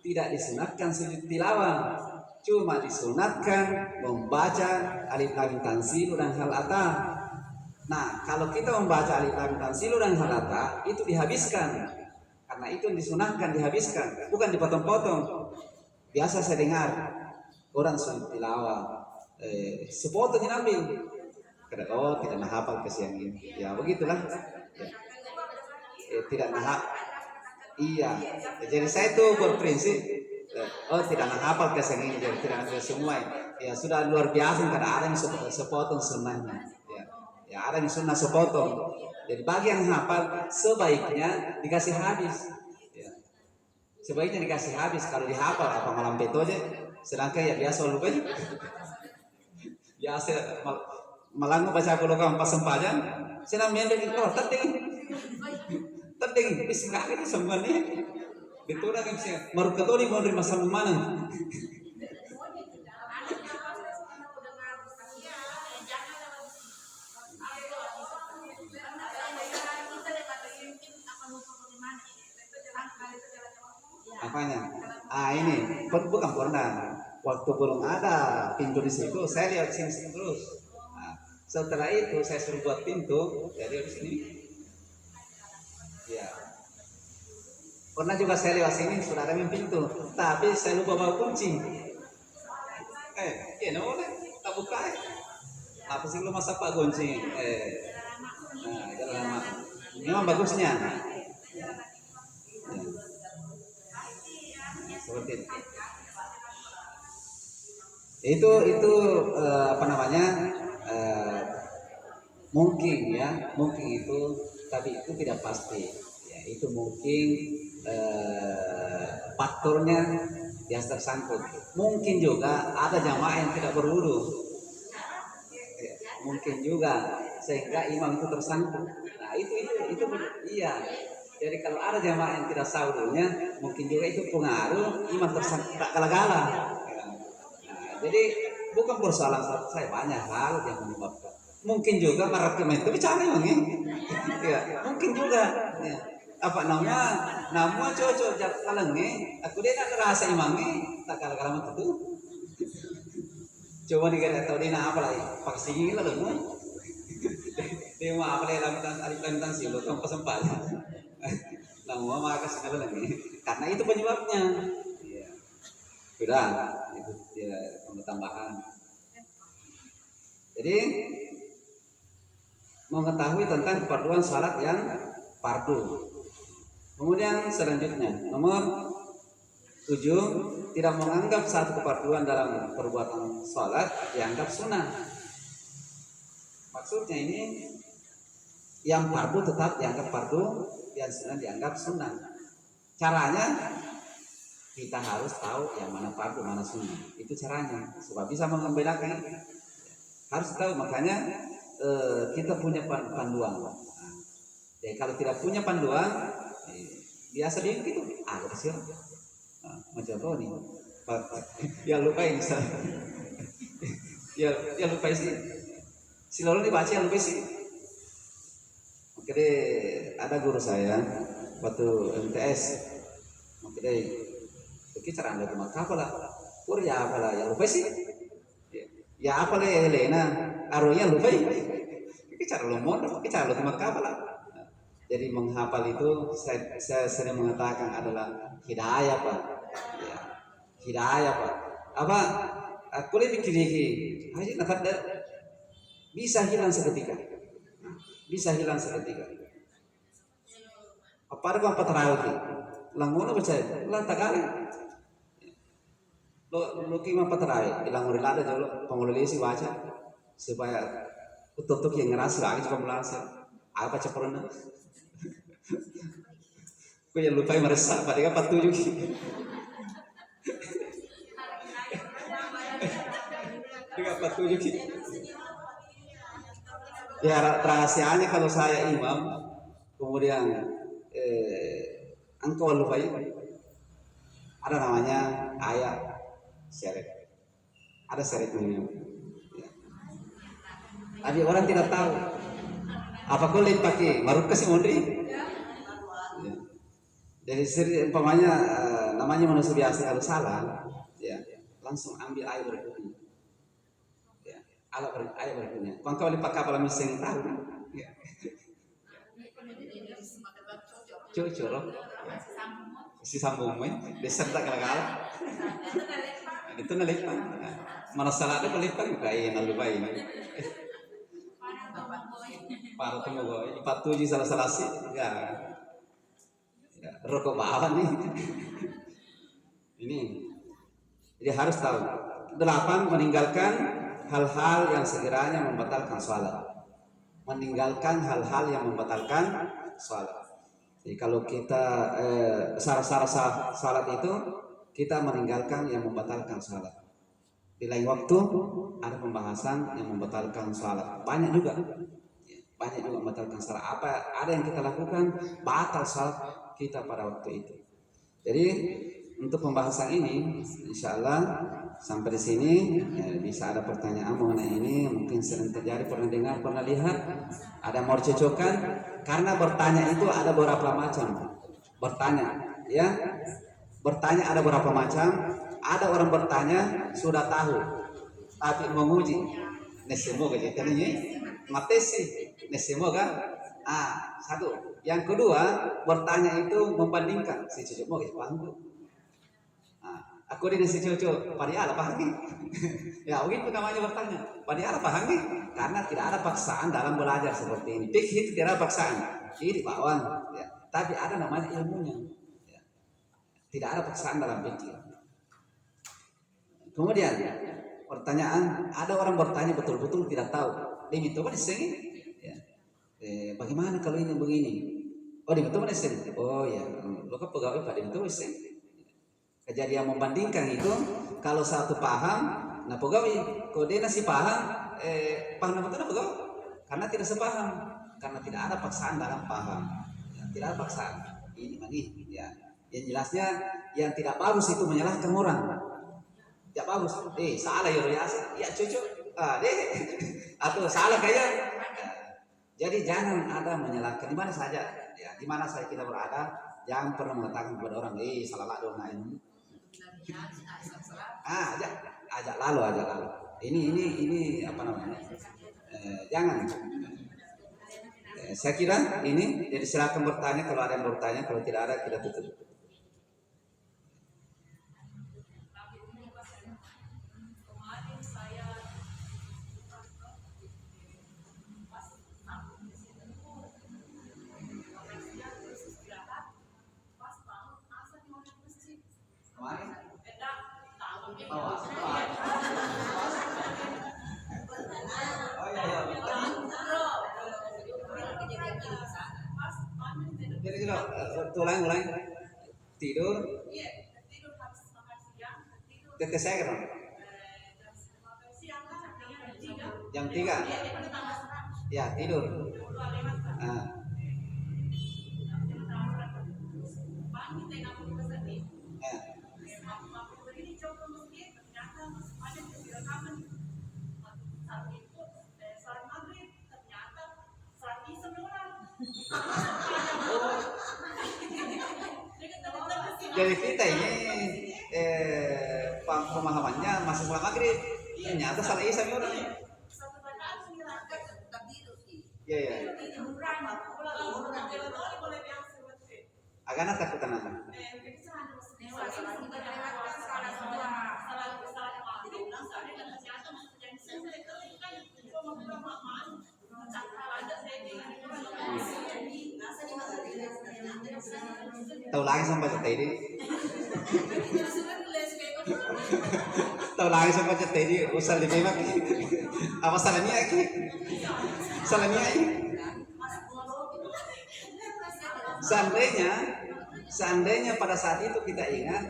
tidak disunatkan sujud tilawah, cuma disunatkan membaca alif-lam tansil dan halatan. Nah, kalau kita membaca alif-lam tansil dan halatan itu dihabiskan. Karena itu yang disunahkan dihabiskan, bukan dipotong-potong. Biasa saya dengar orang sujud tilawah, sepotong diambil. Oh, tidak menghafal kesian ini. Ya begitulah. Ya. Tidak menghafal. Iya. Jadi saya itu berprinsip, tidak menghafal kesian ini, jadi tidak menghafal semua. Ya sudah luar biasa karena ada yang sepotong sunnahnya. Ya ada yang sunnah sepotong. Jadi bagi yang hafal sebaiknya dikasih habis. Ya. Sebaiknya dikasih habis. Kalau dihafal apa malam beto aja. Sedangkan ya biasa lupa aja. Biasa malang baca kalau pas sempadan. Senang mian dari keluar terding. Bismillah ini semua nih. Betul lagi sih. Baru ketemu mau dari masa mana? Apanya? Ini bukan pernah. Waktu belum ada pintu di situ, saya lihat sini terus. Nah, setelah itu saya suruh buat pintu, jadi di sini. Ya. Pernah juga saya lewat sini sudah ada pintu, tapi saya lupa bawa kunci. buka. Apa sih lu masa Pak Gonceng? Nah, jalan lama. Memang bagusnya. Ya, seperti itu. Itu apa namanya? eh, Mungkin ya, mungkin itu, tapi itu tidak pasti. Ya, itu mungkin faktornya dia tersangkut. Mungkin juga ada jamaah yang tidak berwudu. Ya, mungkin juga sehingga imam itu tersangkut. Nah, itu iya. Jadi kalau ada jamaah yang tidak sah wudunya, mungkin juga itu pengaruh imam tersangkut tak gala-gala. Ya. Nah, jadi bukan persoalan saya, banyak hal yang menyebabkan. Mungkin juga para pemain itu bicara emang ya, mungkin juga ya. Apa nama cocok kalengnya aku dia nak rasa imangnya tak kalah itu coba nih tahu dia apa lagi vaksin lah dong dia mah apa lagi lantan sih lo tanpa sempat nama maka segala lagi karena itu penyebabnya ya. Sudah itu ya tambahan jadi mengetahui tentang keperluan salat yang fardu. Kemudian selanjutnya nomor 7, tidak menganggap satu keperluan dalam perbuatan salat dianggap sunnah. Maksudnya ini yang fardu tetap dianggap fardu, yang sunnah dianggap sunnah. Caranya kita harus tahu yang mana fardu mana sunnah. Itu caranya supaya bisa membedakan. Harus tahu, makanya kita punya panduan. Nah, jadi kalau tidak punya panduan, biasa dia gitu. Sih. Nah, macam apa nih? Ya lupain ya lupain sih. Si lalu dibaca yang lupain sih. Oke, ada guru saya waktu MTS. Oke, cara anda cuma apa lah? Ya apa lah? Ya lupain sih. Ya apa lah Helena? Aronya lupain. Cara lomon, cara lo cuma apa lah? Jadi menghafal itu saya sering mengatakan adalah hidayah Pak. Ya, hidayah Pak. Apa? Aku lebih kiri aja nak bisa hilang seketika. Bisa hilang seketika. Apa ada apa terawih? Langono percaya, lah tak kali. Lo kima apa terawih? Bilang udah ada jauh pengulisi baca supaya tutup yang ngeras lagi juga melasa. Apa cepetan? Gue yang lupa yang meresap, padahal 47. Tiga 47. Ya rahasianya kalau saya imam, kemudian engkau lupa ada namanya ayat seret, ada seretnya. Ya. Tapi orang tidak tahu. Apa kau lihat pakai marut kasih mondri? Jadi umpamanya namanya manusia biasa kalau salah, ya langsung ambil air berkunyah. Ya, air berkunyah. Kau lipat kapal mesin tahu, ya. Cocok, si sambung, besar tak kalah. Itu nalipan. Mana salah ada pelipan kayak nalu bayi. Para tunggu, 47 salah sih, ya. Rokok bawah nih. Ini. Jadi harus tahu. 8, meninggalkan hal-hal yang sekiranya membatalkan salat. Meninggalkan hal-hal yang membatalkan salat. Jadi kalau kita syarat-syarat salat itu kita meninggalkan yang membatalkan salat. Di lain waktu ada pembahasan yang membatalkan salat. Banyak juga membatalkan salat. Apa ada yang kita lakukan batal salat kita pada waktu itu. Jadi untuk pembahasan ini, insya Allah sampai di sini bisa ada pertanyaan mengenai ini. Mungkin sering terjadi, pernah dengar, pernah lihat, ada mau cocokkan. Karena bertanya itu ada beberapa macam. Bertanya, ya, bertanya ada beberapa macam. Ada orang bertanya sudah tahu, tapi menguji. Nesemoga jadi matesi, nesemoga. Satu. Yang kedua, bertanya itu membandingkan si cucu mau panggung. Aku Kok dia si cucu, padahal paham nih? Ya begitu namanya bertanya. Padahal paham nih? Karena tidak ada paksaan dalam belajar seperti ini. Fikih itu tidak ada paksaan. Ini bawaan. Ya. Tapi ada namanya ilmunya. Ya. Tidak ada paksaan dalam fikih. Kemudian pertanyaan, ada orang bertanya betul-betul tidak tahu. Dia minta apa di sini? Ya. Bagaimana kalau ini begini? Oh diminta apa di sini? Oh ya, lo kan pegawai Pak diminta di sini. Kejadian membandingkan itu, kalau satu paham, nah pegawai, kalau dia nasi paham, paham apa itu pegawai? Karena tidak sepaham, karena tidak ada paksaan dalam paham, ya, tidak ada paksaan. Ini mani, ya. Yang jelasnya yang tidak bagus itu menyalahkan orang, tidak bagus. Salah ya cucu, deh, atau salah kayak. Jadi jangan ada menyalahkan di mana saja, ya, di mana saja kita berada, jangan pernah mengatakan kepada orang, salah dong, nah ini. Ajak lalu. Ini apa namanya? Jangan. Saya kira ini. Jadi silakan bertanya kalau ada yang bertanya. Kalau tidak ada kita tutup. Jadi ulang tidur. Tetes saya kan? Jam 3. Ya tidur. Jadi kita ini pemahamannya masih salah maghrib. Ternyata salah isya orang. Iya. Agak takutan apa? Tahu lagi sampai cetai ini. Tahu lagi sampai cetai ini. Usah dibemak. Apa salahnya ini? Salahnya ini. Seandainya pada saat itu kita ingat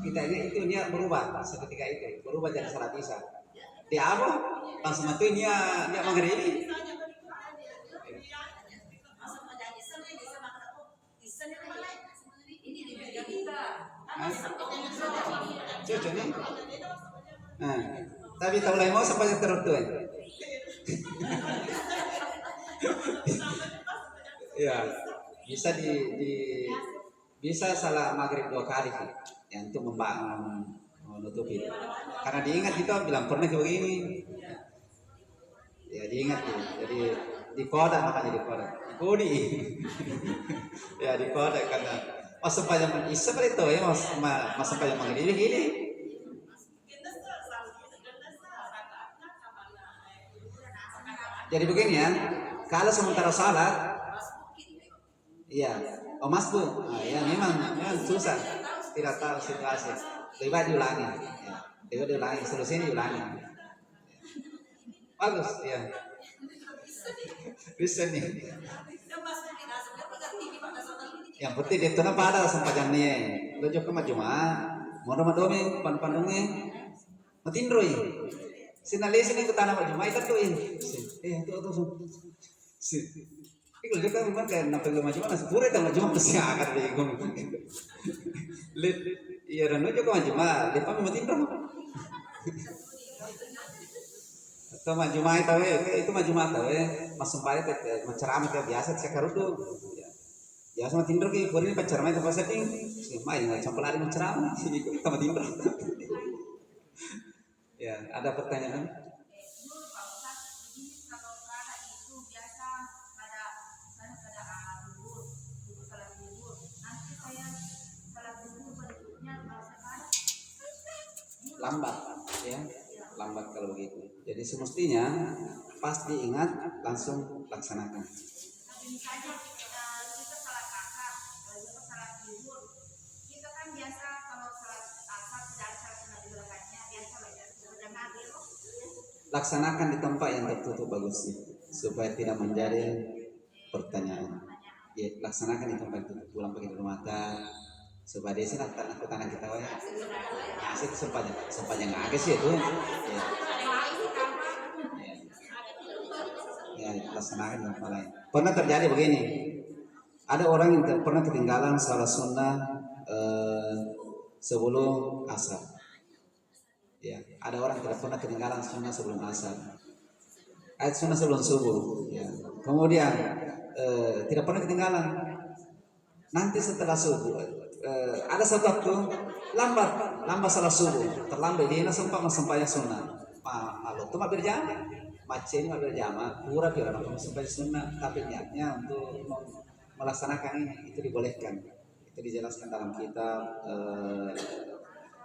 itu niat berubah seketika itu, berubah jadi salat isya. Dia apa? Langsung itu niat maghrib ini. Cucu nih. Tapi tahu lagi mau sampai terus tuh. Ya, bisa bisa salah maghrib 2 kali sih, yang untuk menutupi. Karena diingat kita bilang pernah kayak begini. Ya diingat ya. Jadi di kode namanya di kode. Ya di kode karena pas sampai jam isya itu ya mas sampai jam maghrib ini. Jadi begini ya, kalau sementara salat, iya, mas bu, ya memang susah, tidak tahu situasi. Lebih baik diulangi, ya. Lebih diulangi, solusinya diulangi. Bagus, ya. Bisa nih. Yang penting itu apa ada sampai jam ni, lo juga maju mah, mau rumah domi, pandungnya, matindroy. Sinalisin itu tanah maju mah itu tuh ini. Ikut juga memang kayak nampil maju mana sepura itu maju mah siakat deh gue. Lihat, iya Rano juga maju mah, dia pun matiin dong. Atau maju mah itu maju mah tahu ya, masuk payah menceramah kayak biasa saya karudu. Ya sama tinder ki, ini pacar mah itu pas setting, main nggak sampai lari menceramah, itu sama tinder. Ya, ada pertanyaan? lambat, ya, lambat kalau begitu. Jadi semestinya pas diingat langsung laksanakan. Tapi misalnya kita salat asar, kita salat zuhur, kita kan biasa kalau salat asar tidak ada salat di belakangnya, biasa baca sudah maghrib. Laksanakan di tempat yang tertutup bagusnya supaya tidak menjadi pertanyaan. Ya, laksanakan di tempat tertutup, pulang pakai rumah mata supaya di sini aku tanah kita ya. Asik sempatnya nggak ada sih itu. Ya. Ya, laksanakan di tempat lain. Pernah terjadi begini, ada orang yang pernah ketinggalan salat sunnah sebelum asar. Ya, ada orang tidak pernah ketinggalan sunnah sebelum asar. Ayat sunnah sebelum subuh. Ya. Kemudian tidak pernah ketinggalan. Nanti setelah subuh ada satu waktu lambat salat subuh, terlambat dia sempat sempatnya sunnah. Malu tu mabir jam, macam mabir jam, pura pura nak sampai sunnah, tapi niatnya untuk melaksanakan ini itu dibolehkan. Itu dijelaskan dalam kitab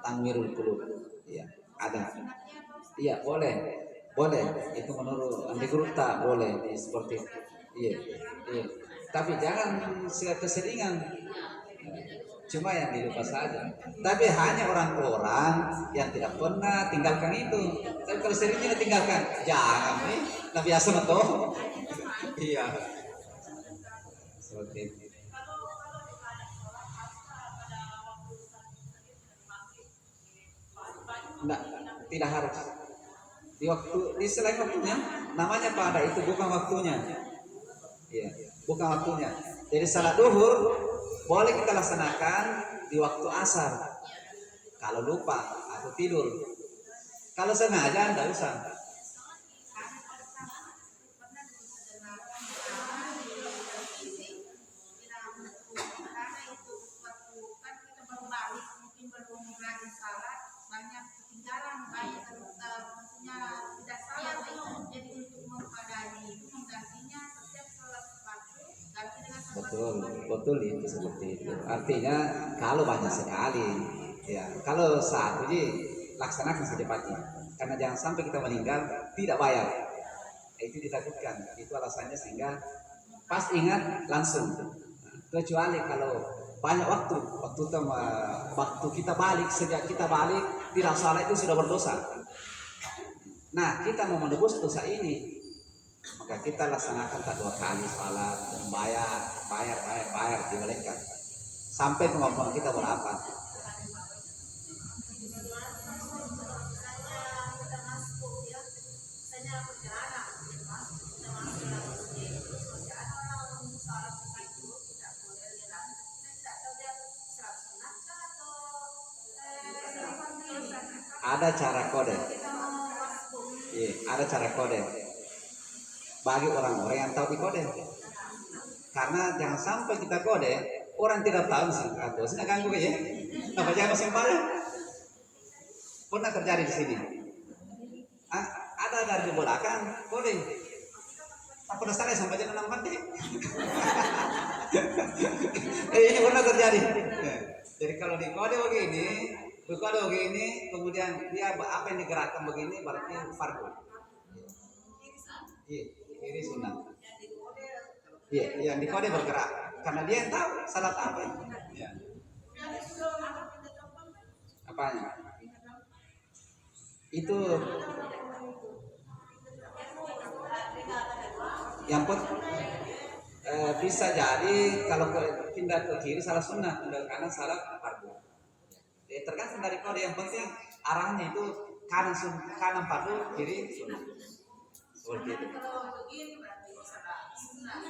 Tanwirul Qulub. Ya, ada. Iya, boleh. Itu menurut Andi Gurta boleh seperti itu. Iya. Tapi jangan keseringan. Cuma yang dilupa saja. Tapi hanya orang-orang yang tidak pernah tinggalkan itu. Tapi kalau seringnya tinggalkan, jangan nih. Nah biasa betul. Iya. Seperti itu. Enggak, tidak harus. Di selain waktunya, namanya pada itu bukan waktunya. Iya, bukan waktunya. Jadi salat duhur boleh kita laksanakan di waktu asar. Kalau lupa atau tidur. Kalau sengaja enggak usah. Betul itu seperti itu. Artinya kalau banyak sekali, ya kalau satu aja laksanakan secepatnya. Karena jangan sampai kita meninggal tidak bayar. Itu ditakutkan. Itu alasannya sehingga pas ingat langsung. Kecuali kalau banyak waktu kita balik, sejak kita balik tidak salah itu sudah berdosa. Nah kita mau menebus dosa ini, maka kita laksanakan tak 2 kali salat dan bayar dibolehkan sampai kemampuan kita berapa. Ada cara kode. Iya, ada cara kode bagi orang-orang yang tahu di kode. Karena jangan sampai kita kode orang tidak tahu sih, atau saya ganggu ya. Apa jangan sembahyang? Pernah terjadi di sini. Ada dari belakang kode. Apa dasarnya sampai jangan mati? Ini pernah terjadi. Jadi kalau di kode begini, kemudian dia apa yang digerakkan begini berarti fardu. Iya, ini sunnah. Iya, yang di kode bergerak karena dia yang tahu salat apa. Ya. Apanya? Itu yang bisa jadi kalau pindah ke kiri salah sunnah, pindah ke kanan salah fardu. Tergantung dari kode, yang penting arahnya itu kanan fardu, kiri sunnah. Seperti itu.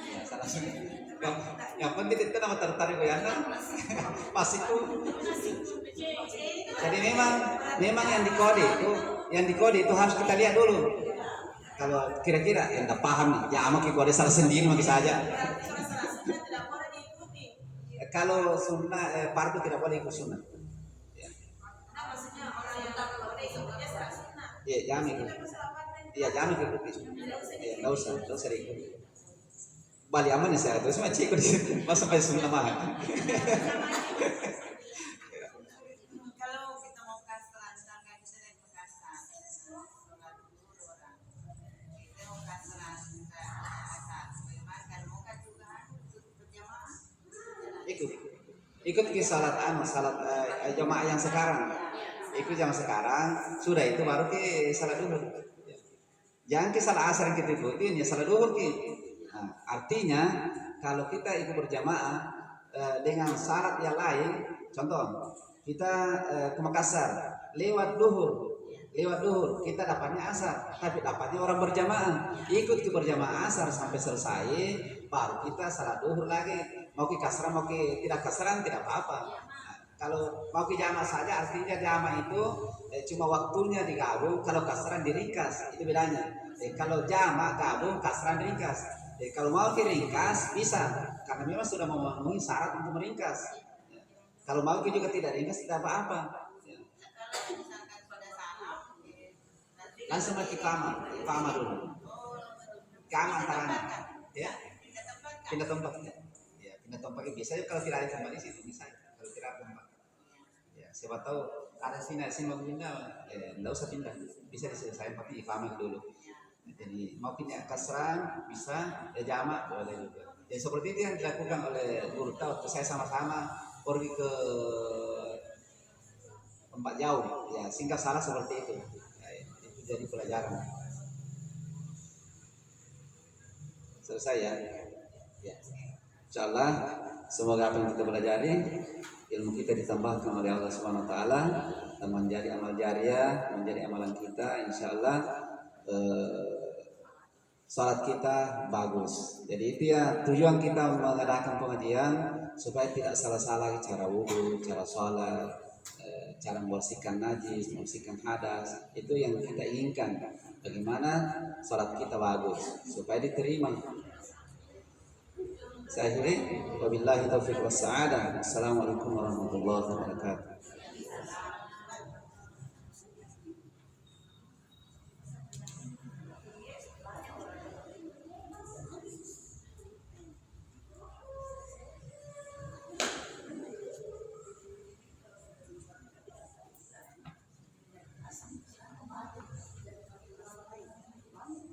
Ya, salah sunnah. Yang penting itu nama tertarik ya, pas itu. Jadi memang yang dikode itu harus kita lihat dulu. Kalau kira-kira yang tidak paham nih, ya amak kode salah sendiri mungkin saja. Kalau sunnah fardu tidak boleh ikut sunnah. Iya, jangan ikut. Iya, jangan ikut. Iya, nggak usah ikut. Balik aman ya saya, terus macam ikut masa sampai sunnah mah. Kalau kita mau kasih misalnya ikut ke salat jamaah yang sekarang, ikut jamaah sekarang, sudah itu baru ke salat duhur. Jangan ke salat asar yang kita ikutin, ya salat duhur ke. Nah, artinya kalau kita ikut berjamaah dengan syarat yang lain, contoh kita ke Makassar lewat duhur kita dapatnya asar, tapi dapatnya orang berjamaah, ikut ke berjamaah asar sampai selesai, baru kita salat duhur lagi. Mau ke kasran mau ke tidak kasran tidak apa-apa. Nah, kalau mau ke jamaah saja artinya jamaah itu cuma waktunya digabung, kalau kasran diringkas, itu bedanya. Kalau jamaah gabung kasran ringkas. Kalau mau diringkas bisa, karena memang sudah memenuhi syarat untuk meringkas. Kalau mau juga tidak ringkas tidak apa-apa. Langsung ke kamar dulu. Kamar antaranya, ya. Pindah tempat, ya. Pindah tempat bisa. Kalau tidak ada tempat di situ bisa. Kalau tidak ada tempat, ya. Siapa tahu ada sini mau pindah, tidak usah pindah. Bisa diselesaikan tapi kamar dulu. Jadi mau pindah kasran bisa, ya jamak boleh juga. Ya seperti itu yang dilakukan oleh guru waktu saya sama-sama pergi ke tempat jauh, ya sehingga salah seperti itu. Ya, itu jadi pelajaran. Selesai ya. Ya. Insyaallah semoga apa yang kita pelajari ilmu kita ditambahkan oleh Allah Subhanahu wa taala dan menjadi amal jariah, menjadi amalan kita insyaallah. Salat kita bagus. Jadi itu ya tujuan kita mengadakan pengajian supaya tidak salah-salah cara wudhu, cara sholat, cara membersihkan najis, membersihkan hadas. Itu yang kita inginkan. Bagaimana salat kita bagus supaya diterima. Saya akhiri wabillahi taufiq wassa'adah. Assalamualaikum warahmatullahi wabarakatuh.